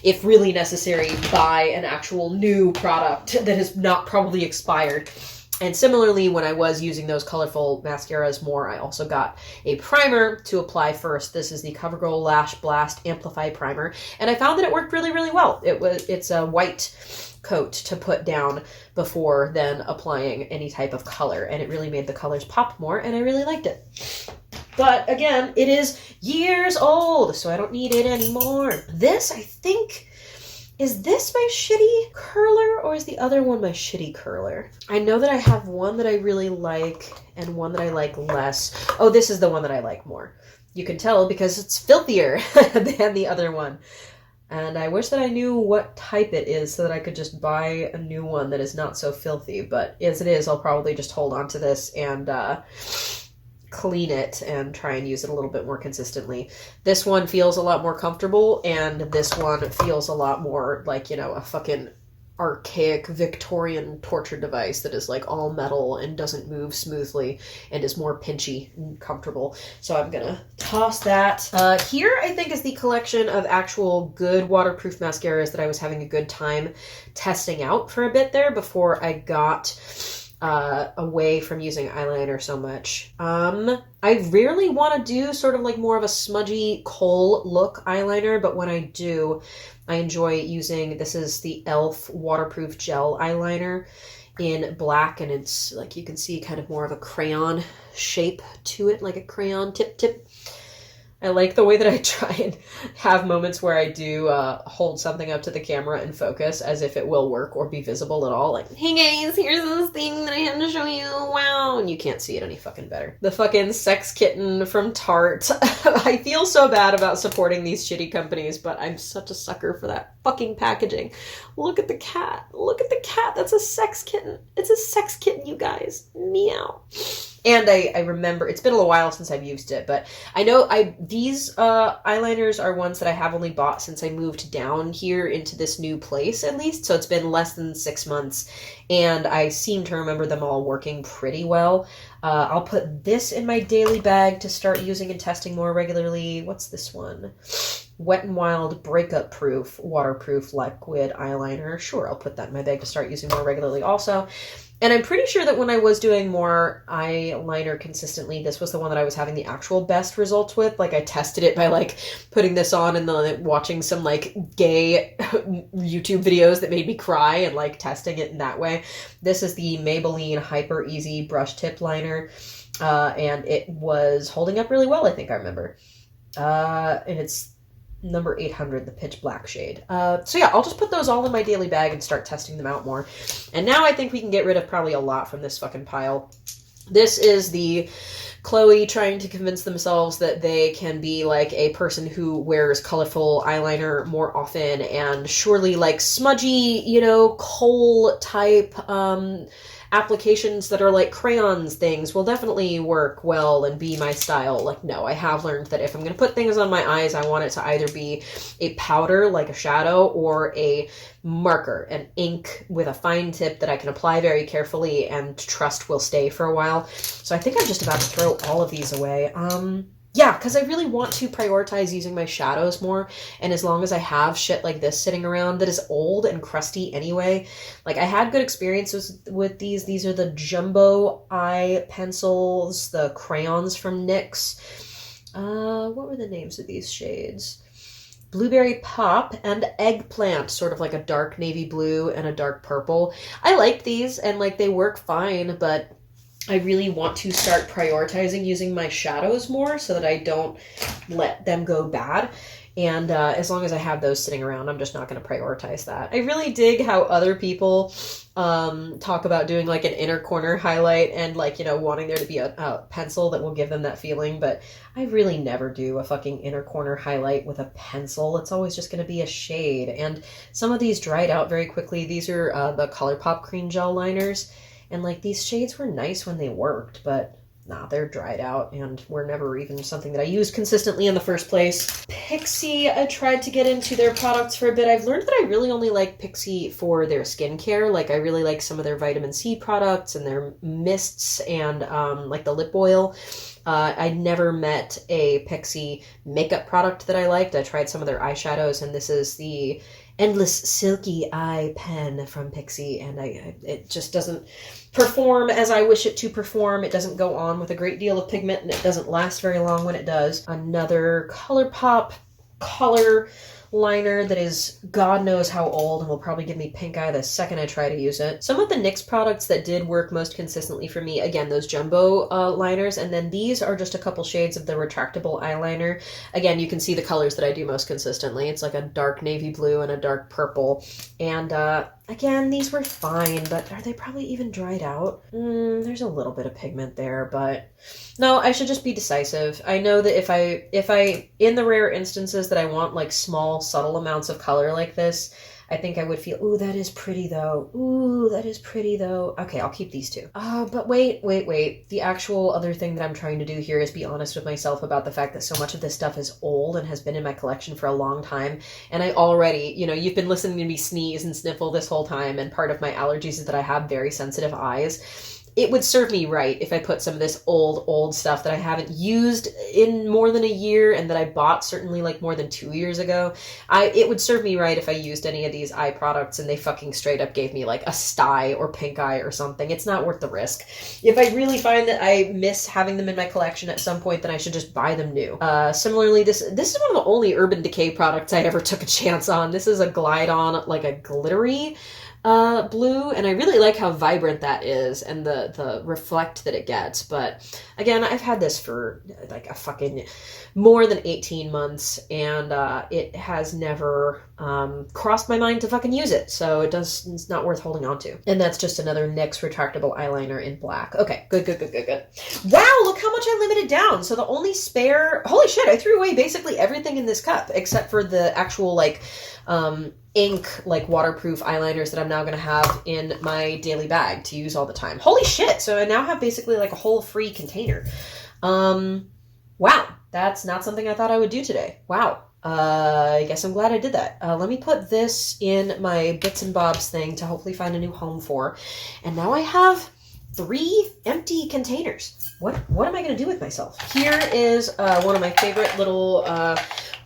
if really necessary, buy an actual new product that has not probably expired. And similarly, when I was using those colorful mascaras more, I also got a primer to apply first. This is the CoverGirl Lash Blast Amplify Primer, and I found that it worked really, really well. It's a white coat to put down before then applying any type of color, and it really made the colors pop more, and I really liked it. But again, it is years old, so I don't need it anymore. This, I think... Is this my shitty curler, or is the other one my shitty curler? I know that I have one that I really like and one that I like less. Oh, this is the one that I like more. You can tell because it's filthier than the other one. And I wish that I knew what type it is so that I could just buy a new one that is not so filthy. But as it is, I'll probably just hold on to this and clean it and try and use it a little bit more consistently. This one feels a lot more comfortable, and this one feels a lot more like, you know, a fucking archaic Victorian torture device that is like all metal and doesn't move smoothly and is more pinchy and comfortable. So I'm gonna toss that. Here I think is the collection of actual good waterproof mascaras that I was having a good time testing out for a bit there before I got away from using eyeliner so much. I rarely want to do sort of like more of a smudgy kohl look eyeliner, but when I do, I enjoy using, this is the e.l.f. waterproof gel eyeliner in black, and it's like you can see kind of more of a crayon shape to it, like a crayon tip. I like the way that I try and have moments where I do hold something up to the camera and focus as if it will work or be visible at all. Like, hey guys, here's this thing that I had to show you. Wow. And you can't see it any fucking better. The fucking sex kitten from Tarte. I feel so bad about supporting these shitty companies, but I'm such a sucker for that fucking packaging. Look at the cat. Look at the cat. That's a sex kitten. It's a sex kitten, you guys. Meow. And I remember, it's been a little while since I've used it, but I know these eyeliners are ones that I have only bought since I moved down here into this new place, at least. So it's been less than 6 months, and I seem to remember them all working pretty well. I'll put this in my daily bag to start using and testing more regularly. What's this one? Wet n Wild Breakup Proof Waterproof Liquid Eyeliner. Sure, I'll put that in my bag to start using more regularly also. And I'm pretty sure that when I was doing more eyeliner consistently, this was the one that I was having the actual best results with. Like, I tested it by, like, putting this on and then watching some, like, gay YouTube videos that made me cry and, like, testing it in that way. This is the Maybelline Hyper Easy Brush Tip Liner, and it was holding up really well, I think I remember. And it's number 800, the pitch black shade. So yeah, I'll just put those all in my daily bag and start testing them out more. And now I think we can get rid of probably a lot from this fucking pile. This is the Chloe trying to convince themselves that they can be like a person who wears colorful eyeliner more often, and surely like smudgy, you know, kohl type applications that are like crayons things will definitely work well and be my style. Like, no, I have learned that if I'm going to put things on my eyes, I want it to either be a powder like a shadow or a marker, an ink with a fine tip that I can apply very carefully and trust will stay for a while. So I think I'm just about to throw all of these away. Yeah, because I really want to prioritize using my shadows more, and as long as I have shit like this sitting around that is old and crusty anyway, like I had good experiences with these. These are the jumbo eye pencils, the crayons from NYX. What were the names of these shades? Blueberry Pop and Eggplant, sort of like a dark navy blue and a dark purple. I like these, and like they work fine, but I really want to start prioritizing using my shadows more so that I don't let them go bad. And as long as I have those sitting around, I'm just not going to prioritize that. I really dig how other people talk about doing like an inner corner highlight and like, you know, wanting there to be a pencil that will give them that feeling. But I really never do a fucking inner corner highlight with a pencil. It's always just going to be a shade. And some of these dried out very quickly. These are the ColourPop cream gel liners. And, like, these shades were nice when they worked, but nah, they're dried out and were never even something that I used consistently in the first place. Pixi, I tried to get into their products for a bit. I've learned that I really only like Pixi for their skincare. Like, I really like some of their vitamin C products and their mists and, like, the lip oil. I never met a Pixi makeup product that I liked. I tried some of their eyeshadows, and this is the Endless Silky Eye Pen from Pixi, and it just doesn't perform as I wish it to perform. It doesn't go on with a great deal of pigment, and it doesn't last very long when it does. Another ColourPop color liner that is God knows how old and will probably give me pink eye the second I try to use it. Some of the NYX products that did work most consistently for me, again, those jumbo liners, and then these are just a couple shades of the retractable eyeliner. Again, you can see the colors that I do most consistently. It's like a dark navy blue and a dark purple. And again, these were fine, but are they probably even dried out? There's a little bit of pigment there, but no, I should just be decisive. I know that if I, in the rare instances that I want like small, subtle amounts of color like this, I think I would feel, ooh, that is pretty though. Ooh, that is pretty though. Okay, I'll keep these two. But wait. The actual other thing that I'm trying to do here is be honest with myself about the fact that so much of this stuff is old and has been in my collection for a long time. And I already, you know, you've been listening to me sneeze and sniffle this whole time, and part of my allergies is that I have very sensitive eyes. it would serve me right if I put some of this old stuff that I haven't used in more than a year and that I bought certainly like more than 2 years ago. It would serve me right if I used any of these eye products and they fucking straight up gave me like a sty or pink eye or something. It's not worth the risk. If I really find that I miss having them in my collection at some point, then I should just buy them new. Similarly, this is one of the only Urban Decay products I ever took a chance on. This is a Glide On, like a glittery blue, and I really like how vibrant that is and the reflect that it gets. But again, I've had this for like a fucking more than 18 months, and it has never crossed my mind to fucking use it, so it's not worth holding on to. And that's just another NYX retractable eyeliner in black. Okay, good. Wow, look how much I limited down. So the only spare, holy shit, I threw away basically everything in this cup except for the actual like ink, like waterproof eyeliners that I'm now going to have in my daily bag to use all the time. Holy shit. So I now have basically like a whole free container. Wow. That's not something I thought I would do today. Wow. I guess I'm glad I did that. Let me put this in my bits and bobs thing to hopefully find a new home for. And now I have 3 empty containers. What am I going to do with myself? Here is one of my favorite little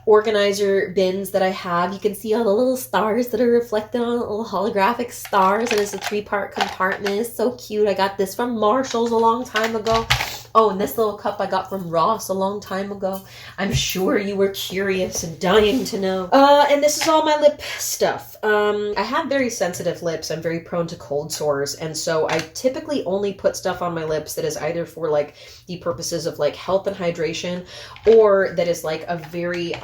organizer bins that I have. You can see all the little stars that are reflected on, little holographic stars, and it's a 3-part compartment. It's so cute. I got this from Marshall's a long time ago. Oh, and this little cup I got from Ross a long time ago. I'm sure you were curious and dying to know. And this is all my lip stuff. I have very sensitive lips. I'm very prone to cold sores, and so I typically only put stuff on my lips that is either for like the purposes of like health and hydration, or that is like a very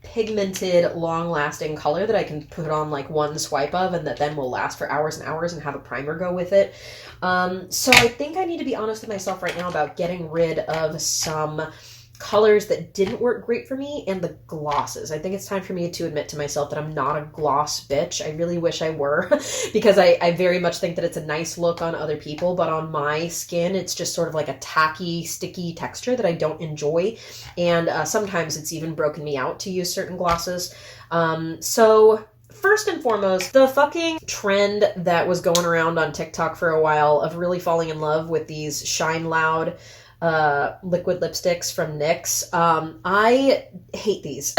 pigmented, long-lasting color that I can put on like one swipe of and that then will last for hours and hours and have a primer go with it. So I think I need to be honest with myself right now about getting rid of some colors that didn't work great for me and the glosses. I think it's time for me to admit to myself that I'm not a gloss bitch. I really wish I were because I very much think that it's a nice look on other people, but on my skin, it's just sort of like a tacky, sticky texture that I don't enjoy. And sometimes it's even broken me out to use certain glosses. So first and foremost, the fucking trend that was going around on TikTok for a while of really falling in love with these Shine Loud liquid lipsticks from NYX. I hate these.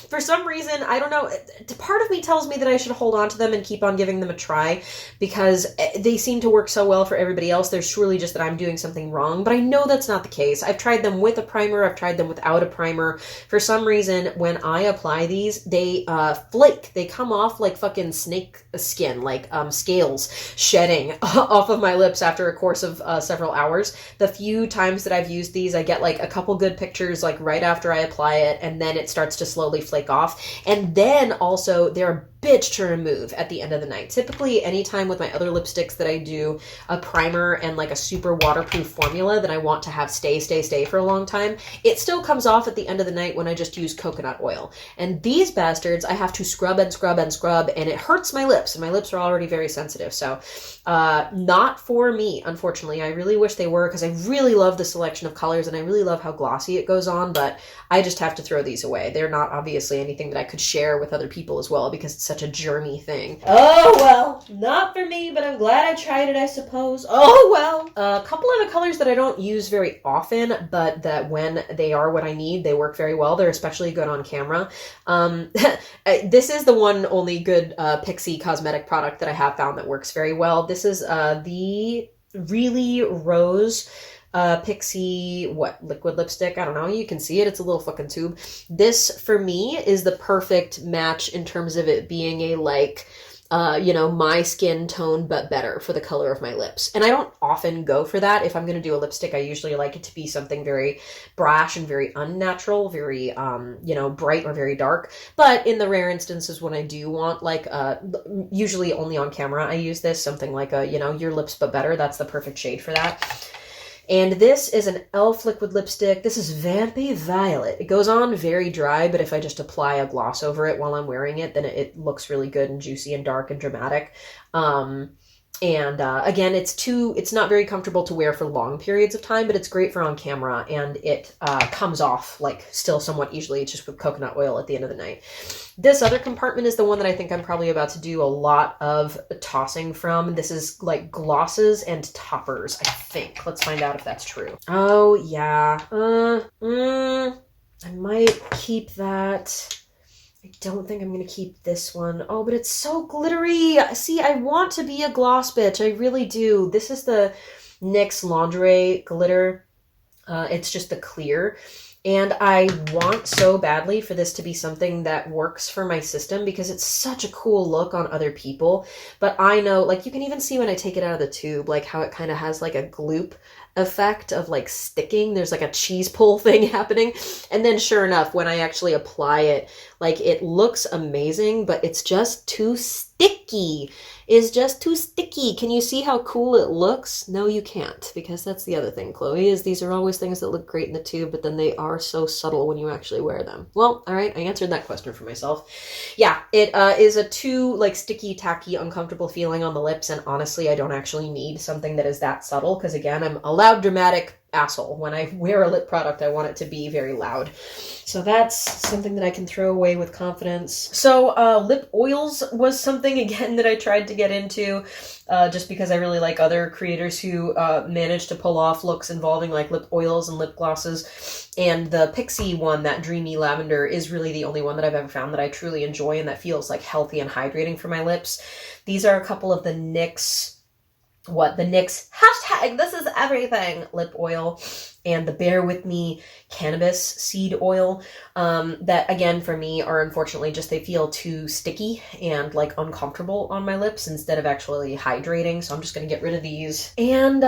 For some reason, I don't know, part of me tells me that I should hold on to them and keep on giving them a try because they seem to work so well for everybody else. There's surely just that I'm doing something wrong, but I know that's not the case. I've tried them with a primer. I've tried them without a primer. For some reason, when I apply these, they flake. They come off like fucking snake skin, like scales shedding off of my lips after a course of several hours. The few times that I've used these, I get like a couple good pictures like right after I apply it, and then it starts to slowly flake off. And then also they're a bitch to remove at the end of the night. Typically, anytime with my other lipsticks that I do a primer and like a super waterproof formula that I want to have stay for a long time, it still comes off at the end of the night when I just use coconut oil. And these bastards, I have to scrub, and it hurts my lips, and my lips are already very sensitive. So not for me, unfortunately. I really wish they were, because I really love the selection of colors and I really love how glossy it goes on, but I just have to throw these away. They're not obviously anything that I could share with other people as well, because it's such a germy thing. Oh, well, not for me, but I'm glad I tried it, I suppose. Oh, well. A couple of the colors that I don't use very often, but that when they are what I need, they work very well. They're especially good on camera. This is the one only good Pixie cosmetic product that I have found that works very well. This is the Really Rose Pixie liquid lipstick. I don't know, you can see it, it's a little fucking tube. This for me is the perfect match in terms of it being a like my skin tone but better for the color of my lips. And I don't often go for that. If I'm going to do a lipstick, I usually like it to be something very brash and very unnatural, very bright or very dark. But in the rare instances when I do want like usually only on camera I use this, something like your lips but better, that's the perfect shade for that. And this is an e.l.f. liquid lipstick. This is Vampy Violet. It goes on very dry, but if I just apply a gloss over it while I'm wearing it, then it looks really good and juicy and dark and dramatic. And again, it's not very comfortable to wear for long periods of time, but it's great for on camera, and it comes off like still somewhat easily, just with coconut oil at the end of the night. This other compartment is the one that I think I'm probably about to do a lot of tossing from. This is like glosses and toppers, I think. Let's find out if that's true. Oh, yeah. I might keep that. I don't think I'm going to keep this one. Oh, but it's so glittery. See, I want to be a gloss bitch. I really do. This is the NYX Lingerie Glitter. It's just the clear. And I want so badly for this to be something that works for my system because it's such a cool look on other people. But I know, like, you can even see when I take it out of the tube, like how it kind of has like a gloop effect of like sticking. There's like a cheese pull thing happening. And then sure enough, when I actually apply it, like it looks amazing, but it's just too sticky. It's just too sticky. Can you see how cool it looks? No, you can't, because that's the other thing, Chloe, is these are always things that look great in the tube, but then they are so subtle when you actually wear them. Well, all right, I answered that question for myself. Yeah, it is a too like sticky, tacky, uncomfortable feeling on the lips, and honestly, I don't actually need something that is that subtle, because again, I'm a loud, dramatic asshole. When I wear a lip product, I want it to be very loud. So that's something that I can throw away with confidence. So lip oils was something, again, that I tried to get into just because I really like other creators who manage to pull off looks involving like lip oils and lip glosses. And the Pixie one, that Dreamy Lavender, is really the only one that I've ever found that I truly enjoy and that feels like healthy and hydrating for my lips. These are a couple of the NYX hashtag this is everything lip oil, and the Bear With Me cannabis seed oil, that again for me are unfortunately just, they feel too sticky and like uncomfortable on my lips instead of actually hydrating. So I'm just going to get rid of these, and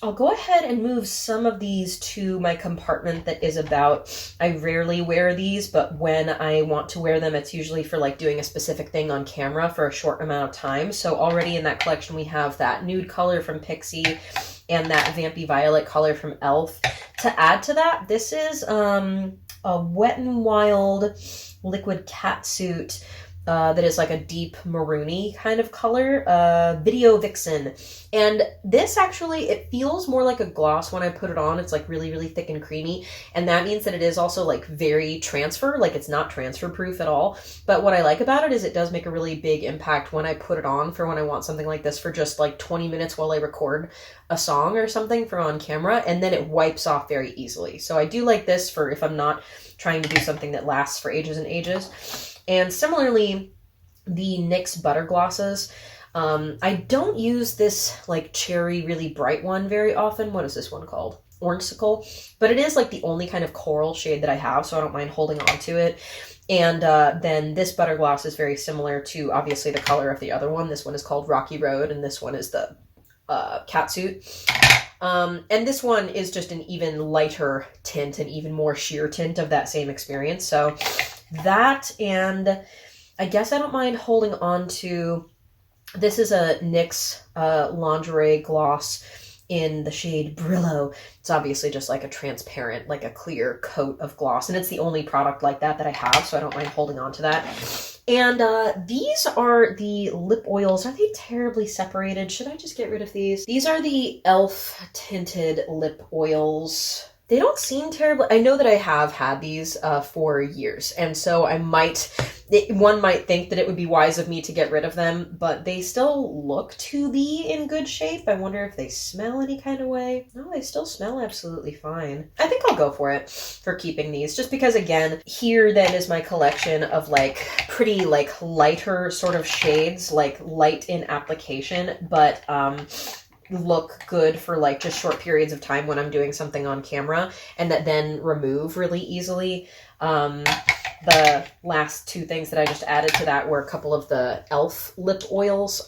I'll go ahead and move some of these to my compartment that is about, I rarely wear these, but when I want to wear them, it's usually for like doing a specific thing on camera for a short amount of time. So already in that collection, we have that nude color from Pixie and that Vampy Violet color from e.l.f. To add to that, this is a Wet n Wild liquid catsuit that is like a deep maroony kind of color, Video Vixen. And this actually, it feels more like a gloss when I put it on. It's like really, really thick and creamy. And that means that it is also like very transfer, like it's not transfer proof at all. But what I like about it is it does make a really big impact when I put it on for when I want something like this for just like 20 minutes while I record a song or something for on camera. And then it wipes off very easily. So I do like this for if I'm not trying to do something that lasts for ages and ages. And similarly, the NYX Butter Glosses. I don't use this like cherry, really bright one very often. What is this one called? Orangesicle. But it is like the only kind of coral shade that I have, so I don't mind holding on to it. And then this Butter Gloss is very similar to obviously the color of the other one. This one is called Rocky Road, and this one is the Catsuit. And this one is just an even lighter tint, an even more sheer tint of that same experience. So that, and I guess I don't mind holding on to, this is a NYX lingerie gloss in the shade Brillo. It's obviously just like a transparent, like a clear coat of gloss, and it's the only product like that that I have, so I don't mind holding on to that. And these are the lip oils. Are they terribly separated? Should I just get rid of these? These are the e.l.f. tinted lip oils. They don't seem terrible. I know that I have had these for years, and so one might think that it would be wise of me to get rid of them, but they still look to be in good shape. I wonder if they smell any kind of way. No, they still smell absolutely fine. I think I'll go for it for keeping these, just because again, here then is my collection of like pretty like lighter sort of shades, like light in application, but look good for like just short periods of time when I'm doing something on camera, and that then remove really easily. The last two things that I just added to that were a couple of the e.l.f. lip oils.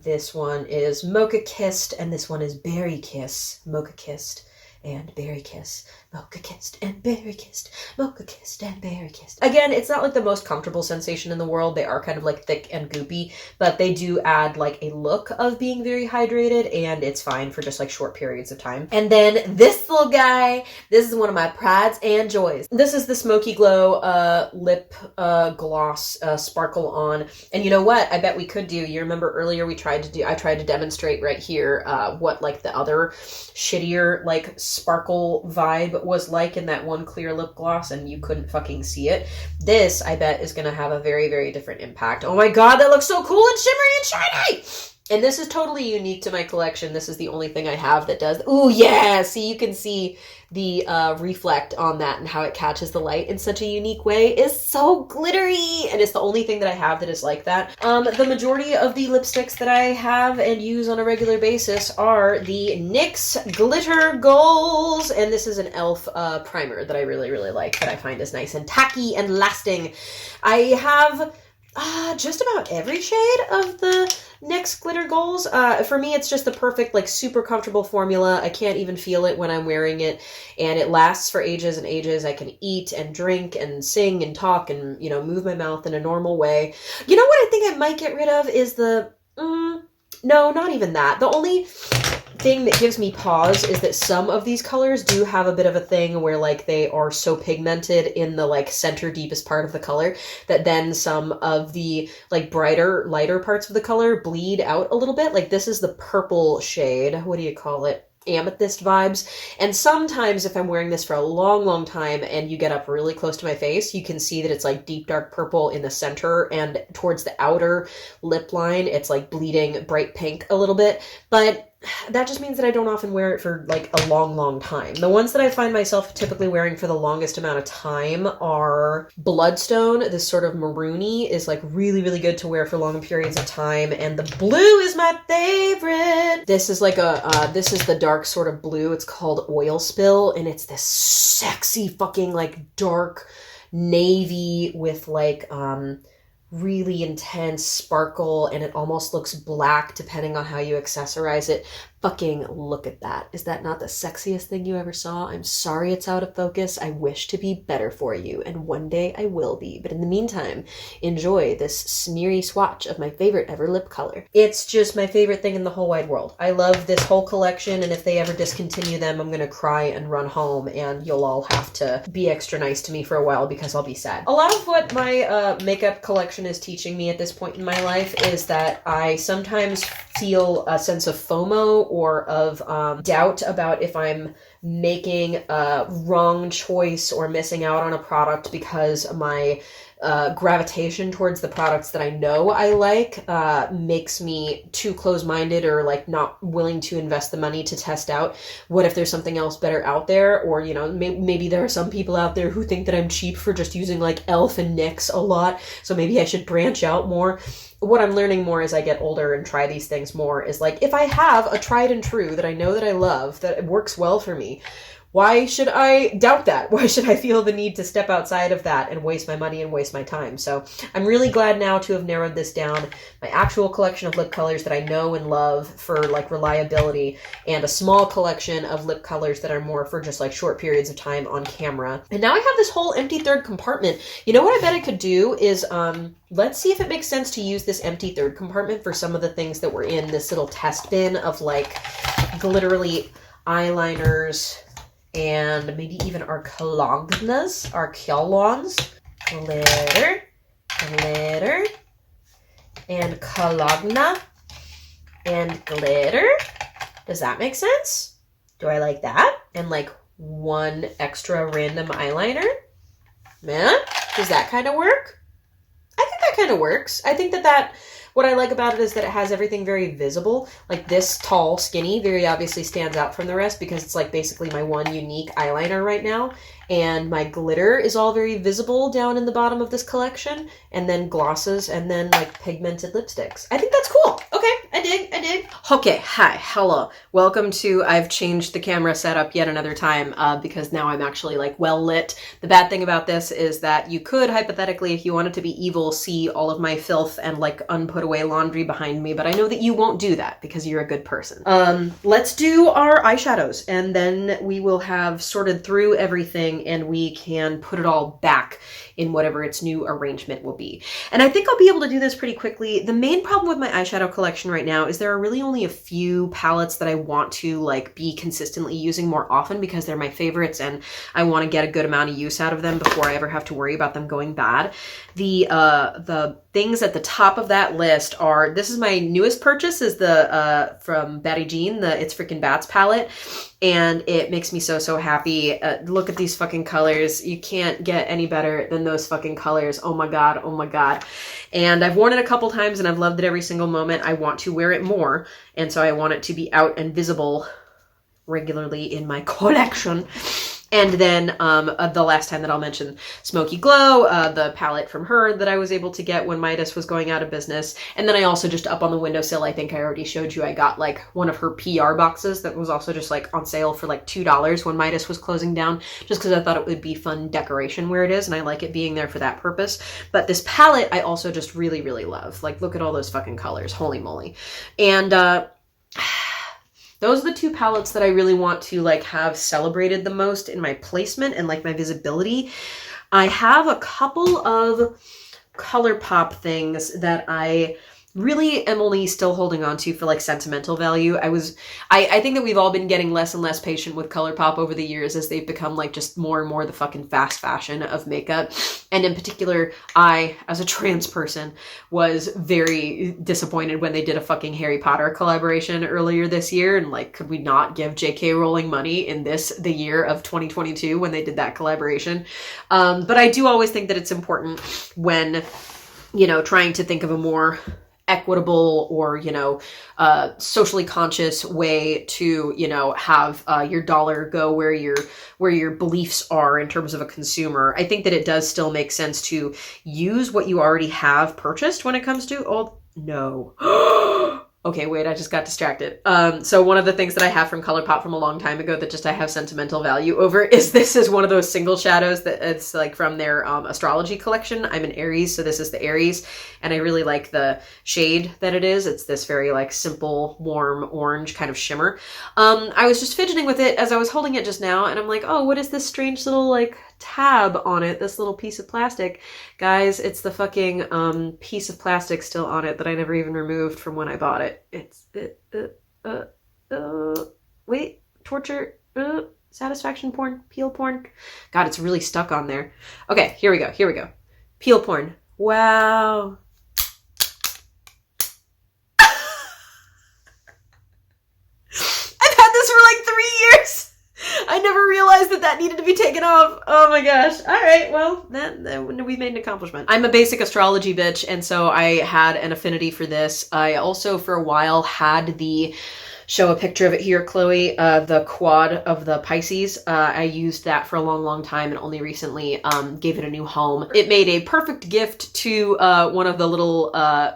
This one is Mocha Kissed, and this one is Berry Kiss Mocha Kissed. and berry kiss, mocha kissed and berry kissed, mocha kissed and berry kissed. Again, it's not like the most comfortable sensation in the world. They are kind of like thick and goopy, but they do add like a look of being very hydrated, and it's fine for just like short periods of time. And then this little guy, this is one of my prides and joys. This is the Smoky Glow lip gloss sparkle on. And you know what? I bet we could do, you remember earlier I tried to demonstrate right here what like the other shittier like sparkle vibe was like in that one clear lip gloss, and you couldn't fucking see it. This, I bet, is gonna have a very, very different impact. Oh my god, that looks so cool and shimmery and shiny! And this is totally unique to my collection. This is the only thing I have that does. Ooh, yeah! See, you can see the reflect on that and how it catches the light in such a unique way. It's so glittery! And it's the only thing that I have that is like that. The majority of the lipsticks that I have and use on a regular basis are the NYX Glitter Goals. And this is an e.l.f. primer that I really, really like, that I find is nice and tacky and lasting. I have just about every shade of the NYX Glitter Goals. For me, it's just the perfect, like, super comfortable formula. I can't even feel it when I'm wearing it, and it lasts for ages and ages. I can eat and drink and sing and talk and, you know, move my mouth in a normal way. You know what I think I might get rid of is the, no, not even that. The only thing that gives me pause is that some of these colors do have a bit of a thing where like they are so pigmented in the like center deepest part of the color that then some of the like brighter, lighter parts of the color bleed out a little bit. Like this is the purple shade. What do you call it? Amethyst vibes. And sometimes if I'm wearing this for a long, long time and you get up really close to my face, you can see that it's like deep dark purple in the center, and towards the outer lip line, it's like bleeding bright pink a little bit. But that just means that I don't often wear it for like a long, long time. The ones that I find myself typically wearing for the longest amount of time are Bloodstone. This sort of maroony is like really, really good to wear for long periods of time. And the blue is my favorite. This is like this is the dark sort of blue. It's called Oil Spill. And it's this sexy fucking like dark navy with like, really intense sparkle, and it almost looks black depending on how you accessorize it. Fucking look at that. Is that not the sexiest thing you ever saw? I'm sorry it's out of focus. I wish to be better for you, and one day I will be. But in the meantime, enjoy this smeary swatch of my favorite ever lip color. It's just my favorite thing in the whole wide world. I love this whole collection, and if they ever discontinue them, I'm gonna cry and run home, and you'll all have to be extra nice to me for a while because I'll be sad. A lot of what my makeup collection is teaching me at this point in my life is that I sometimes feel a sense of FOMO or of doubt about if I'm making a wrong choice or missing out on a product because my gravitation towards the products that I know I like makes me too close-minded or like not willing to invest the money to test out what if there's something else better out there. Or, you know, maybe there are some people out there who think that I'm cheap for just using like e.l.f. and NYX a lot, so maybe I should branch out more. What I'm learning more as I get older and try these things more is like, if I have a tried and true that I know that I love, that it works well for me, why should I doubt that? Why should I feel the need to step outside of that and waste my money and waste my time? So I'm really glad now to have narrowed this down. My actual collection of lip colors that I know and love for like reliability, and a small collection of lip colors that are more for just like short periods of time on camera. And now I have this whole empty third compartment. You know what I bet I could do is, let's see if it makes sense to use this empty third compartment for some of the things that were in this little test bin of like glitterly eyeliners, and maybe even our colognes, glitter, and cologna, and glitter. Does that make sense? Do I like that? And like one extra random eyeliner? Man, does that kind of work? I think that kind of works. I think that what I like about it is that it has everything very visible. Like this tall, skinny, very obviously stands out from the rest because it's like basically my one unique eyeliner right now. And my glitter is all very visible down in the bottom of this collection. And then glosses and then like pigmented lipsticks. I think that's cool. Okay, I dig. Okay, hi, hello. Welcome to, I've changed the camera setup yet another time because now I'm actually like well lit. The bad thing about this is that you could hypothetically, if you wanted to be evil, see all of my filth and like unput away laundry behind me, but I know that you won't do that because you're a good person. Let's do our eyeshadows and then we will have sorted through everything and we can put it all back in whatever its new arrangement will be. And I think I'll be able to do this pretty quickly. The main problem with my eyeshadow collection right now is there are really only a few palettes that I want to like be consistently using more often because they're my favorites and I want to get a good amount of use out of them before I ever have to worry about them going bad. The things at the top of that list are, this is my newest purchase, is the from Betty Jean, the It's Freaking Bats palette. And it makes me so happy. Look at these fucking colors. You can't get any better than those fucking colors. Oh my God, oh my God. And I've worn it a couple times and I've loved it every single moment. I want to wear it more. And so I want it to be out and visible regularly in my collection. And then the last time that I'll mention, Smoky Glow, the palette from her that I was able to get when Midas was going out of business. And then I also just up on the windowsill, I think I already showed you, I got like one of her PR boxes that was also just like on sale for like $2 when Midas was closing down, just because I thought it would be fun decoration where it is. And I like it being there for that purpose. But this palette, I also just really love. Like, look at all those fucking colors. Holy moly. And, those are the two palettes that I really want to like have celebrated the most in my placement and like my visibility. I have a couple of ColourPop things that I really am only still holding on to for like sentimental value. I think that we've all been getting less and less patient with ColourPop over the years as they've become like just more and more the fucking fast fashion of makeup. And in particular, I, as a trans person, was very disappointed when they did a fucking Harry Potter collaboration earlier this year. And like, could we not give J.K. Rowling money in the year of 2022 when they did that collaboration? But I do always think that it's important when, you know, trying to think of a more equitable or, you know, socially conscious way to, you know, have your dollar go where your beliefs are in terms of a consumer. I think that it does still make sense to use what you already have purchased when it comes to, oh no. Okay, wait, I just got distracted. So one of the things that I have from ColourPop from a long time ago that just I have sentimental value over is this is one of those single shadows that it's like from their astrology collection. I'm an Aries, so this is the Aries, and I really like the shade that it is. It's this very like simple, warm orange kind of shimmer. I was just fidgeting with it as I was holding it just now, and I'm like, oh, what is this strange little like tab on it, this little piece of plastic? Guys, it's the fucking piece of plastic still on it that I never even removed from when I bought it. Wait, torture, satisfaction porn, peel porn. God, it's really stuck on there. Okay, here we go. Peel porn. Wow. I've had this for like 3 years. I never realized that needed to be taken off. Oh my gosh. All right. Well, we made an accomplishment. I'm a basic astrology bitch, and so I had an affinity for this. I also, for a while, had the show a picture of it here, Chloe, the quad of the Pisces. I used that for a long time and only recently gave it a new home. It made a perfect gift to one of the little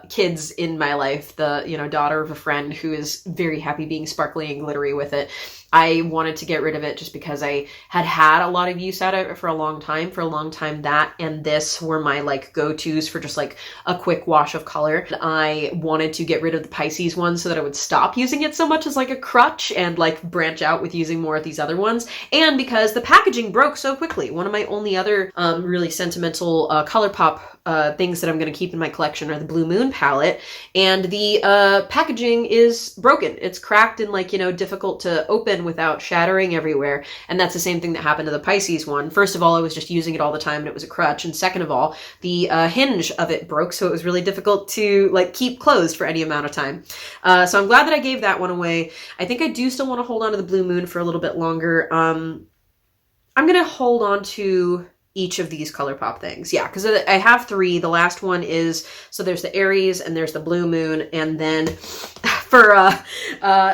kids in my life, the, you know, daughter of a friend who is very happy being sparkly and glittery with it. I wanted to get rid of it just because I had a lot of use out of it for a long time. For a long time, that and this were my like go-tos for just like a quick wash of color. I wanted to get rid of the Pisces one so that I would stop using it so much as like a crutch and like branch out with using more of these other ones. And because the packaging broke so quickly. One of my only other really sentimental ColourPop things that I'm going to keep in my collection are the Blue Moon palette, and the packaging is broken. It's cracked and like, you know, difficult to open without shattering everywhere. And that's the same thing that happened to the Pisces one. First of all, I was just using it all the time and it was a crutch. And second of all, the hinge of it broke. So it was really difficult to like keep closed for any amount of time. So I'm glad that I gave that one away. I think I do still want to hold on to the Blue Moon for a little bit longer. I'm going to hold on to each of these ColourPop things. Yeah, because I have 3. The last one is, so there's the Aries and there's the Blue Moon, and then for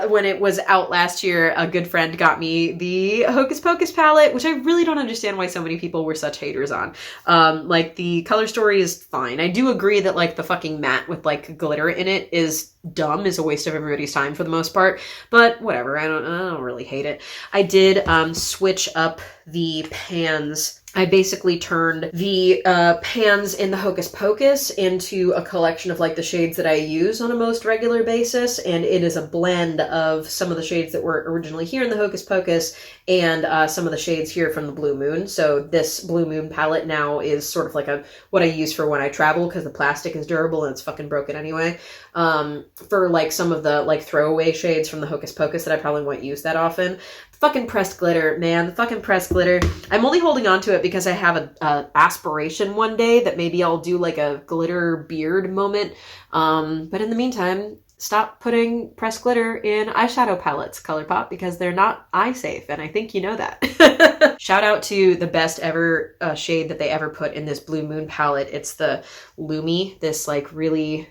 when it was out last year, a good friend got me the Hocus Pocus palette, which I really don't understand why so many people were such haters on. Like, the color story is fine. I do agree that, like, the fucking matte with, like, glitter in it is dumb, is a waste of everybody's time for the most part, but whatever. I don't really hate it. I did switch up the pans. I basically turned the pans in the Hocus Pocus into a collection of, like, the shades that I use on a most regular basis, and it is a blend of some of the shades that were originally here in the Hocus Pocus and some of the shades here from the Blue Moon. So this Blue Moon palette now is sort of like what I use for when I travel, because the plastic is durable and it's fucking broken anyway. For, like, some of the, like, throwaway shades from the Hocus Pocus that I probably won't use that often. Fucking pressed glitter, man. The fucking pressed glitter. I'm only holding on to it because I have a aspiration one day that maybe I'll do, like, a glitter beard moment. But in the meantime, stop putting pressed glitter in eyeshadow palettes, ColourPop, because they're not eye safe, and I think you know that. Shout out to the best ever shade that they ever put in this Blue Moon palette. It's the Lumi, this, like, really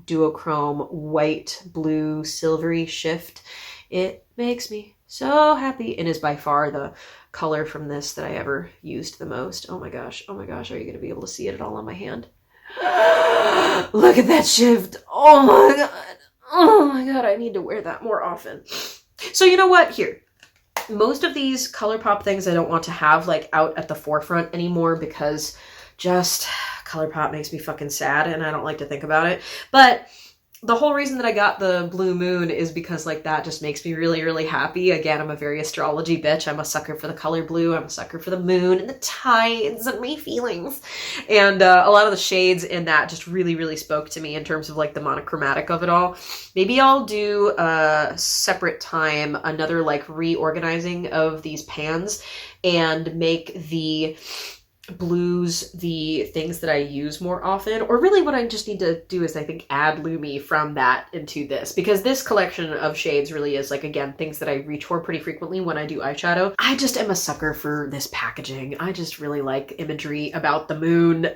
duochrome white, blue, silvery shift. It makes me so happy, and is by far the color from this that I ever used the most. Oh my gosh, are you going to be able to see it at all on my hand? Look at that shift. Oh my god, I need to wear that more often. So you know what? Here, most of these ColourPop things I don't want to have, like, out at the forefront anymore, because just ColourPop makes me fucking sad and I don't like to think about it. But the whole reason that I got the Blue Moon is because, like, that just makes me really, really happy. Again, I'm a very astrology bitch. I'm a sucker for the color blue. I'm a sucker for the moon and the tides and my feelings. And a lot of the shades in that just really, really spoke to me in terms of, like, the monochromatic of it all. Maybe I'll do a separate time, another, like, reorganizing of these pans and make the blues the things that I use more often. Or really what I just need to do is, I think, add Lumi from that into this, because this collection of shades really is, like, again, things that I reach for pretty frequently when I do eyeshadow. I just am a sucker for this packaging. I just really like imagery about the moon.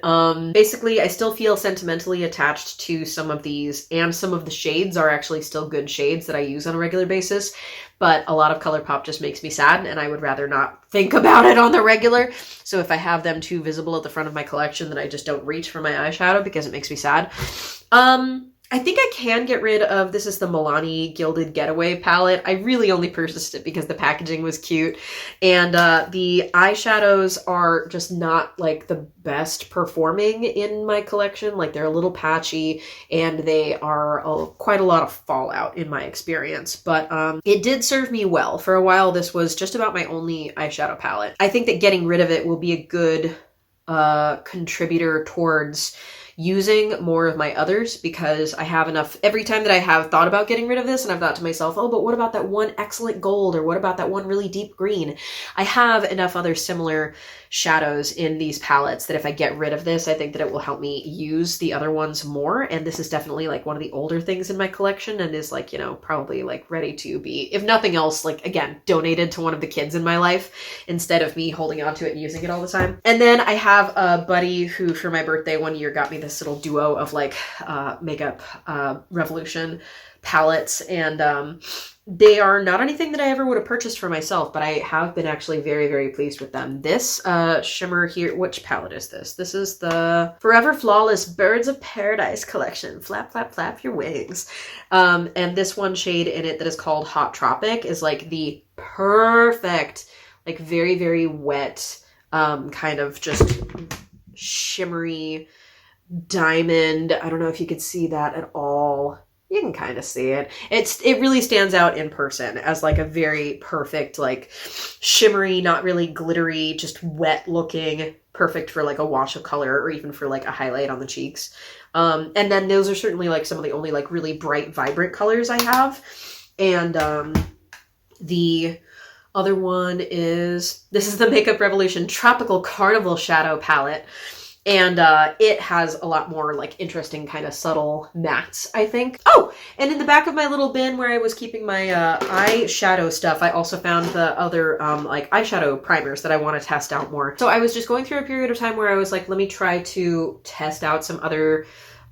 Basically, I still feel sentimentally attached to some of these, and some of the shades are actually still good shades that I use on a regular basis. But a lot of ColourPop just makes me sad, and I would rather not think about it on the regular. So if I have them too visible at the front of my collection, then I just don't reach for my eyeshadow because it makes me sad. I think I can get rid of, this is the Milani Gilded Getaway palette. I really only purchased it because the packaging was cute. And the eyeshadows are just not, like, the best performing in my collection. Like, they're a little patchy and they are quite a lot of fallout in my experience. But it did serve me well. For a while, this was just about my only eyeshadow palette. I think that getting rid of it will be a good contributor towards using more of my others, because I have enough. Every time that I have thought about getting rid of this and I've thought to myself, oh, but what about that one excellent gold, or what about that one really deep green? I have enough other similar shadows in these palettes that if I get rid of this, I think that it will help me use the other ones more. And this is definitely, like, one of the older things in my collection, and is, like, you know, probably, like, ready to be, if nothing else, like, again, donated to one of the kids in my life instead of me holding on to it and using it all the time. And then I have a buddy who, for my birthday one year, got me this little duo of, like, Makeup Revolution palettes, and they are not anything that I ever would have purchased for myself, but I have been actually very, very pleased with them. This shimmer here, which palette is this? This is the Forever Flawless Birds of Paradise collection. Flap, flap, flap your wings. And this one shade in it that is called Hot Tropic is, like, the perfect, like, very, very wet, kind of just shimmery diamond. I don't know if you could see that at all. You can kind of see it. It really stands out in person as, like, a very perfect, like, shimmery, not really glittery, just wet looking, perfect for, like, a wash of color, or even for, like, a highlight on the cheeks. And then those are certainly, like, some of the only, like, really bright, vibrant colors I have. And the other one is, this is the Makeup Revolution Tropical Carnival Shadow Palette. And it has a lot more, like, interesting kind of subtle mattes, I think. Oh, and in the back of my little bin where I was keeping my eyeshadow stuff, I also found the other, like, eyeshadow primers that I want to test out more. So I was just going through a period of time where I was like, let me try to test out some other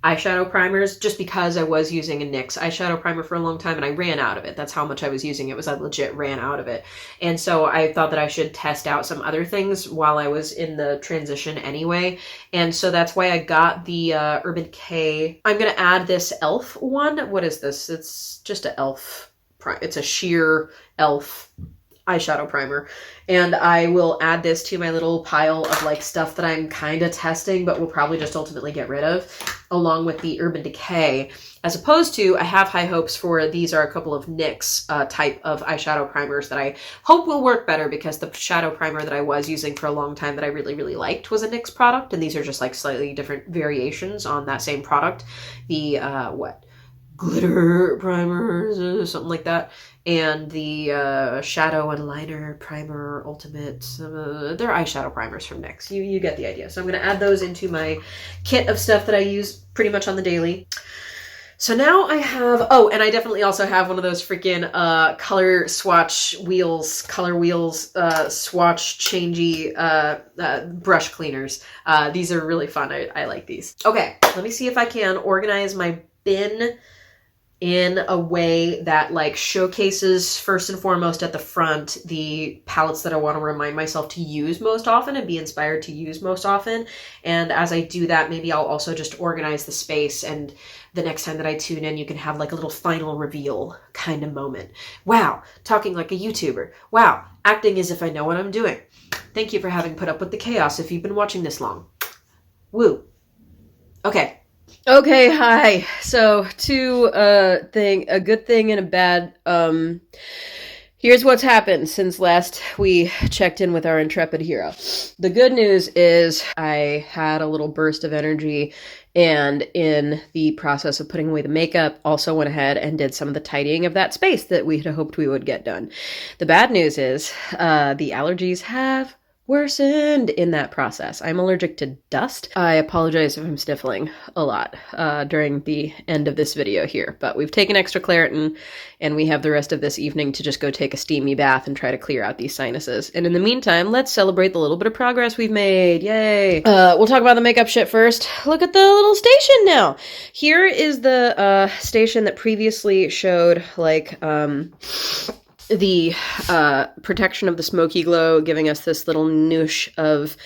eyeshadow primers, just because I was using a NYX eyeshadow primer for a long time and I ran out of it. That's how much I was using it, was I legit ran out of it. And so I thought that I should test out some other things while I was in the transition anyway. And so that's why I got the Urban Decay. I'm going to add this e.l.f. one. What is this? It's just an e.l.f. It's a sheer e.l.f. eyeshadow primer, and I will add this to my little pile of like stuff that I'm kind of testing but will probably just ultimately get rid of, along with the Urban Decay, as opposed to I have high hopes for these are a couple of NYX type of eyeshadow primers that I hope will work better, because the shadow primer that I was using for a long time that I really liked was a NYX product, and these are just like slightly different variations on that same product. The glitter primers, something like that, and the shadow and liner primer ultimate, they're eyeshadow primers from NYX. You get the idea. So I'm going to add those into my kit of stuff that I use pretty much on the daily. So now I have, oh, and I definitely also have one of those freaking color wheels, swatch changey brush cleaners. These are really fun. I like these. Okay, let me see if I can organize my bin in a way that like showcases first and foremost at the front the palettes that I want to remind myself to use most often and be inspired to use most often. And as I do that, maybe I'll also just organize the space, and the next time that I tune in, you can have like a little final reveal kind of moment. Wow, talking like a YouTuber. Wow, acting as if I know what I'm doing. Thank you for having put up with the chaos if you've been watching this long. Woo. Okay. Okay, hi. So, a good thing and a bad. Here's what's happened since last we checked in with our intrepid hero. The good news is I had a little burst of energy, and in the process of putting away the makeup, also went ahead and did some of the tidying of that space that we had hoped we would get done. The bad news is the allergies have worsened in that process. I'm allergic to dust. I apologize if I'm sniffling a lot during the end of this video here, but we've taken extra Claritin and we have the rest of this evening to just go take a steamy bath and try to clear out these sinuses. And in the meantime, let's celebrate the little bit of progress we've made. Yay! We'll talk about the makeup shit first. Look at the little station now. Here is the station that previously showed like the protection of the smoky glow, giving us this little niche of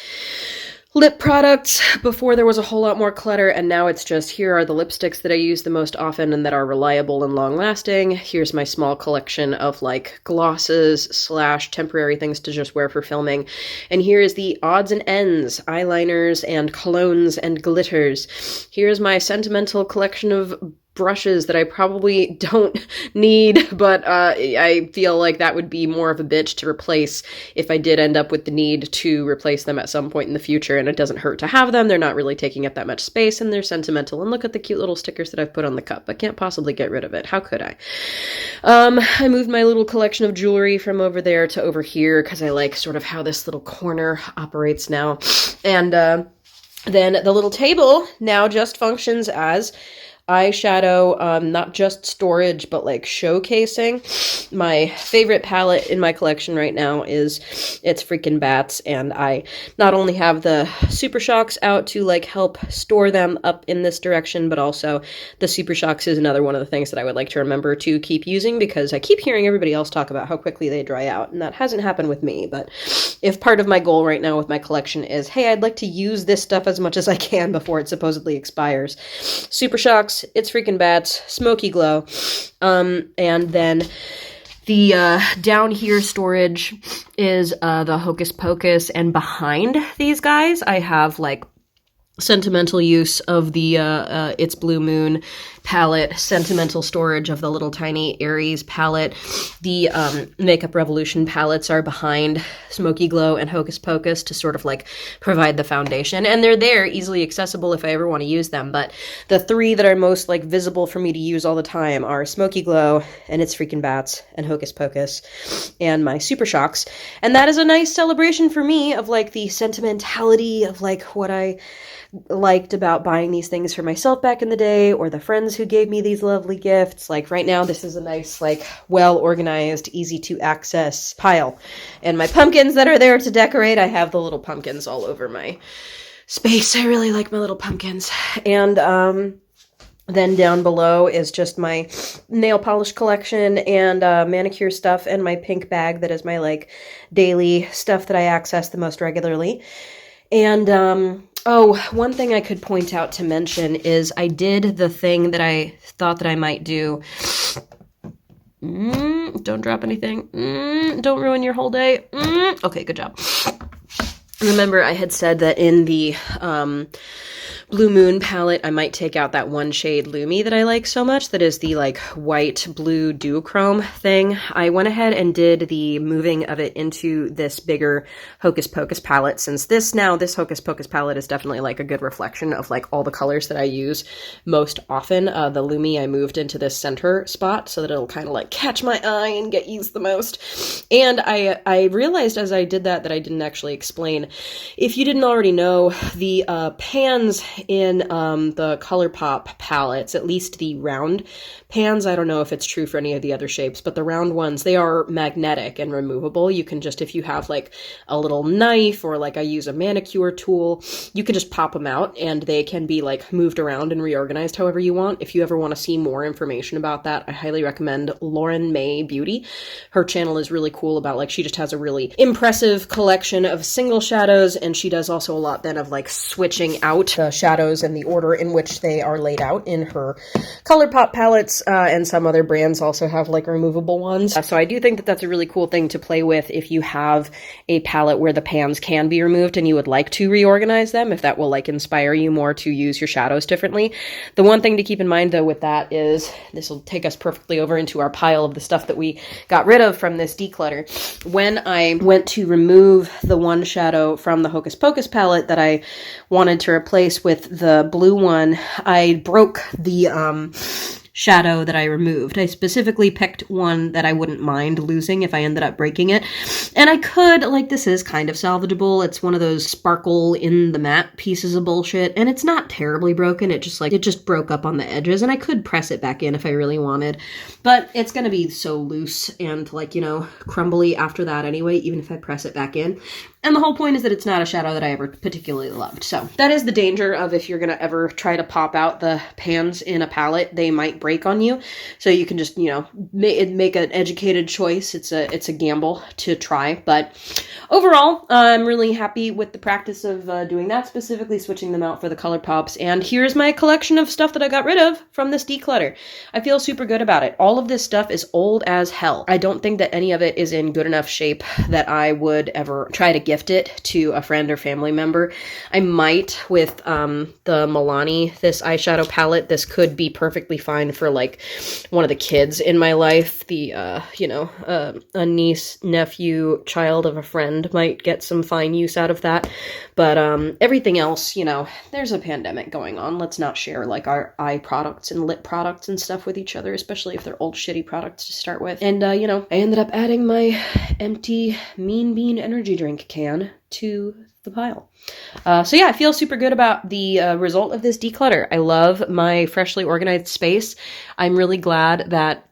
lip products before there was a whole lot more clutter, and now it's just, here are the lipsticks that I use the most often and that are reliable and long lasting. Here's my small collection of like glosses / temporary things to just wear for filming. And here is the odds and ends, eyeliners and colognes and glitters. Here's my sentimental collection of brushes that I probably don't need, but I feel like that would be more of a bitch to replace if I did end up with the need to replace them at some point in the future, and it doesn't hurt to have them. They're not really taking up that much space, and they're sentimental. And look at the cute little stickers that I've put on the cup. I can't possibly get rid of it. How could I? I moved my little collection of jewelry from over there to over here because I like sort of how this little corner operates now. And then the little table now just functions as eyeshadow, not just storage, but like showcasing. My favorite palette in my collection right now is It's Freaking Bats, and I not only have the Super Shocks out to like help store them up in this direction, but also the Super Shocks is another one of the things that I would like to remember to keep using, because I keep hearing everybody else talk about how quickly they dry out, and that hasn't happened with me. But if part of my goal right now with my collection is, hey, I'd like to use this stuff as much as I can before it supposedly expires, Super Shocks, It's Freaking Bats, Smoky Glow, and then the down here storage is the Hocus Pocus, and behind these guys I have like sentimental use of the It's Blue Moon palette, sentimental storage of the little tiny Aries palette. The Makeup Revolution palettes are behind Smoky Glow and Hocus Pocus to sort of like provide the foundation, and they're there, easily accessible if I ever want to use them. But the three that are most like visible for me to use all the time are Smoky Glow and It's Freaking Bats and Hocus Pocus and my Super Shocks. And that is a nice celebration for me of like the sentimentality of like what I liked about buying these things for myself back in the day, or the friends who gave me these lovely gifts. Like right now, this is a nice, like, well-organized, easy-to-access pile. And my pumpkins that are there to decorate, I have the little pumpkins all over my space. I really like my little pumpkins. And then down below is just my nail polish collection and manicure stuff and my pink bag that is my like daily stuff that I access the most regularly. And oh, one thing I could point out to mention is I did the thing that I thought that I might do. Don't drop anything. Don't ruin your whole day. Okay, good job. Remember, I had said that in the Blue Moon palette, I might take out that one shade Lumi that I like so much, that is the like white blue duochrome thing. I went ahead and did the moving of it into this bigger Hocus Pocus palette, since this Hocus Pocus palette is definitely like a good reflection of like all the colors that I use most often. The Lumi I moved into this center spot so that it'll kind of like catch my eye and get used the most. And I realized as I did that I didn't actually explain. If you didn't already know, the pans in the ColourPop palettes, at least the round pans, I don't know if it's true for any of the other shapes, but the round ones, they are magnetic and removable. You can just, if you have like a little knife or like I use a manicure tool, you can just pop them out and they can be like moved around and reorganized however you want. If you ever want to see more information about that, I highly recommend Lauren May Beauty. Her channel is really cool about like, she just has a really impressive collection of single shadows, and she does also a lot then of like switching out the shadows and the order in which they are laid out in her ColourPop palettes, and some other brands also have like removable ones. So I do think that that's a really cool thing to play with if you have a palette where the pans can be removed and you would like to reorganize them, if that will like inspire you more to use your shadows differently. The one thing to keep in mind though with that is, this will take us perfectly over into our pile of the stuff that we got rid of from this declutter. When I went to remove the one shadow from the Hocus Pocus palette that I wanted to replace with the blue one, I broke the shadow that I removed. I specifically picked one that I wouldn't mind losing if I ended up breaking it. And I could, like, this is kind of salvageable. It's one of those sparkle in the matte pieces of bullshit, and it's not terribly broken. It just broke up on the edges, and I could press it back in if I really wanted. But it's gonna be so loose and, like, you know, crumbly after that anyway, even if I press it back in. And the whole point is that it's not a shadow that I ever particularly loved. So that is the danger of if you're going to ever try to pop out the pans in a palette, they might break on you. So you can just, you know, make an educated choice. It's a gamble to try. But overall, I'm really happy with the practice of doing that, specifically switching them out for the ColourPops. And here's my collection of stuff that I got rid of from this declutter. I feel super good about it. All of this stuff is old as hell. I don't think that any of it is in good enough shape that I would ever try to gift it to a friend or family member. I might with the Milani, this eyeshadow palette. This could be perfectly fine for like one of the kids in my life. The, you know, a niece, nephew, child of a friend might get some fine use out of that. But everything else, you know, there's a pandemic going on. Let's not share like our eye products and lip products and stuff with each other, especially if they're old shitty products to start with. And, you know, I ended up adding my empty Mean Bean energy drink can to the pile. So yeah, I feel super good about the result of this declutter. I love my freshly organized space. I'm really glad that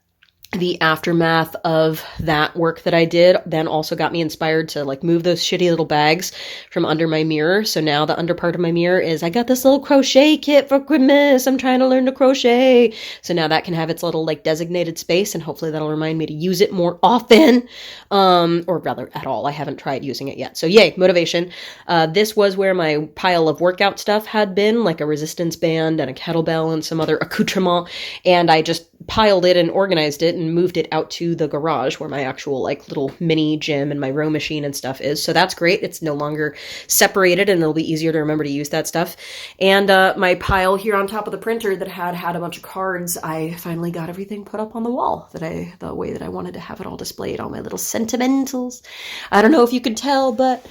the aftermath of that work that I did then also got me inspired to like move those shitty little bags from under my mirror. So now the under part of my mirror is, I got this little crochet kit for Christmas. I'm trying to learn to crochet. So now that can have its little like designated space, and hopefully that'll remind me to use it more often. Or rather at all. I haven't tried using it yet. So yay, motivation. This was where my pile of workout stuff had been, like a resistance band and a kettlebell and some other accoutrement. And I just piled it and organized it and moved it out to the garage where my actual like little mini gym and my row machine and stuff is. So that's great. It's no longer separated and it'll be easier to remember to use that stuff. And my pile here on top of the printer that had a bunch of cards, I finally got everything put up on the wall the way that I wanted to have it all displayed, all my little sentimentals. I don't know if you can tell, but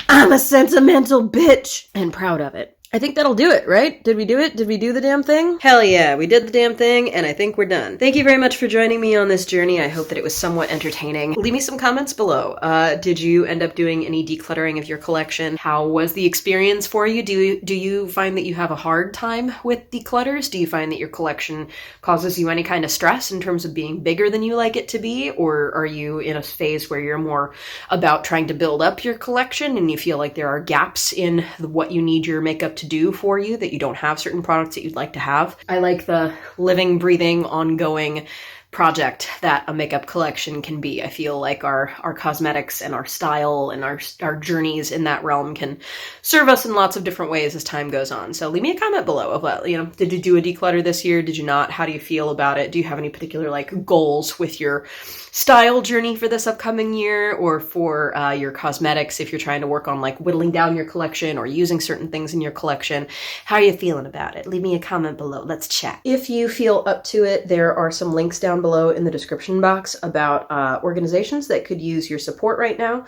I'm a sentimental bitch and proud of it. I think that'll do it, right? Did we do it? Did we do the damn thing? Hell yeah, we did the damn thing, and I think we're done. Thank you very much for joining me on this journey. I hope that it was somewhat entertaining. Leave me some comments below. Did you end up doing any decluttering of your collection? How was the experience for you? Do you find that you have a hard time with declutters? Do you find that your collection causes you any kind of stress in terms of being bigger than you like it to be? Or are you in a phase where you're more about trying to build up your collection and you feel like there are gaps in what you need your makeup to do for you, that you don't have certain products that you'd like to have? I like the living, breathing, ongoing project that a makeup collection can be. I feel like our cosmetics and our style and our journeys in that realm can serve us in lots of different ways as time goes on. So leave me a comment below about, you know, did you do a declutter this year? Did you not? How do you feel about it? Do you have any particular like goals with your style journey for this upcoming year, or for your cosmetics if you're trying to work on like whittling down your collection or using certain things in your collection? How are you feeling about it? Leave me a comment below. Let's chat. If you feel up to it, there are some links down below in the description box about organizations that could use your support right now,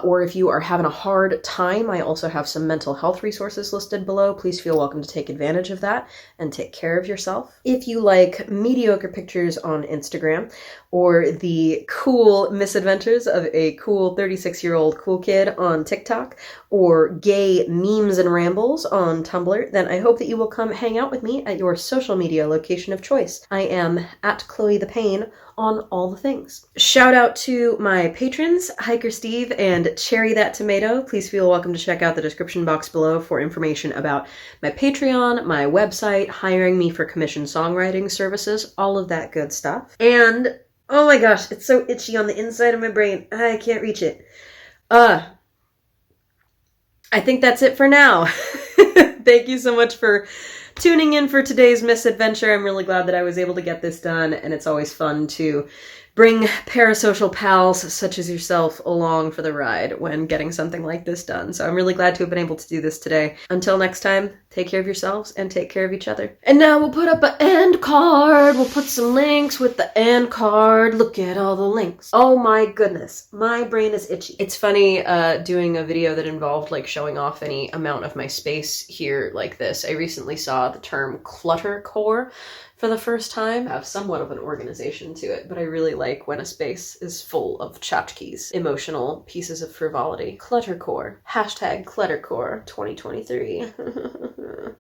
or if you are having a hard time, I also have some mental health resources listed below. Please feel welcome to take advantage of that and take care of yourself. If you like mediocre pictures on Instagram, or the cool misadventures of a cool 36-year-old cool kid on TikTok, or gay memes and rambles on Tumblr, then I hope that you will come hang out with me at your social media location of choice. I am at ChloeThePayne on all the things. Shout out to my patrons, Hiker Steve and Cherry That Tomato. Please feel welcome to check out the description box below for information about my Patreon, my website, hiring me for commission songwriting services, all of that good stuff. And oh my gosh, it's so itchy on the inside of my brain. I can't reach it. I think that's it for now. Thank you so much for tuning in for today's misadventure. I'm really glad that I was able to get this done, and it's always fun to bring parasocial pals such as yourself along for the ride when getting something like this done. So I'm really glad to have been able to do this today. Until next time, take care of yourselves and take care of each other. And now we'll put up an end card. We'll put some links with the end card. Look at all the links. Oh my goodness, my brain is itchy. It's funny doing a video that involved like showing off any amount of my space here like this. I recently saw the term cluttercore for the first time. I have somewhat of an organization to it, but I really like when a space is full of tchotchkes, emotional pieces of frivolity. Cluttercore. Hashtag Cluttercore 2023.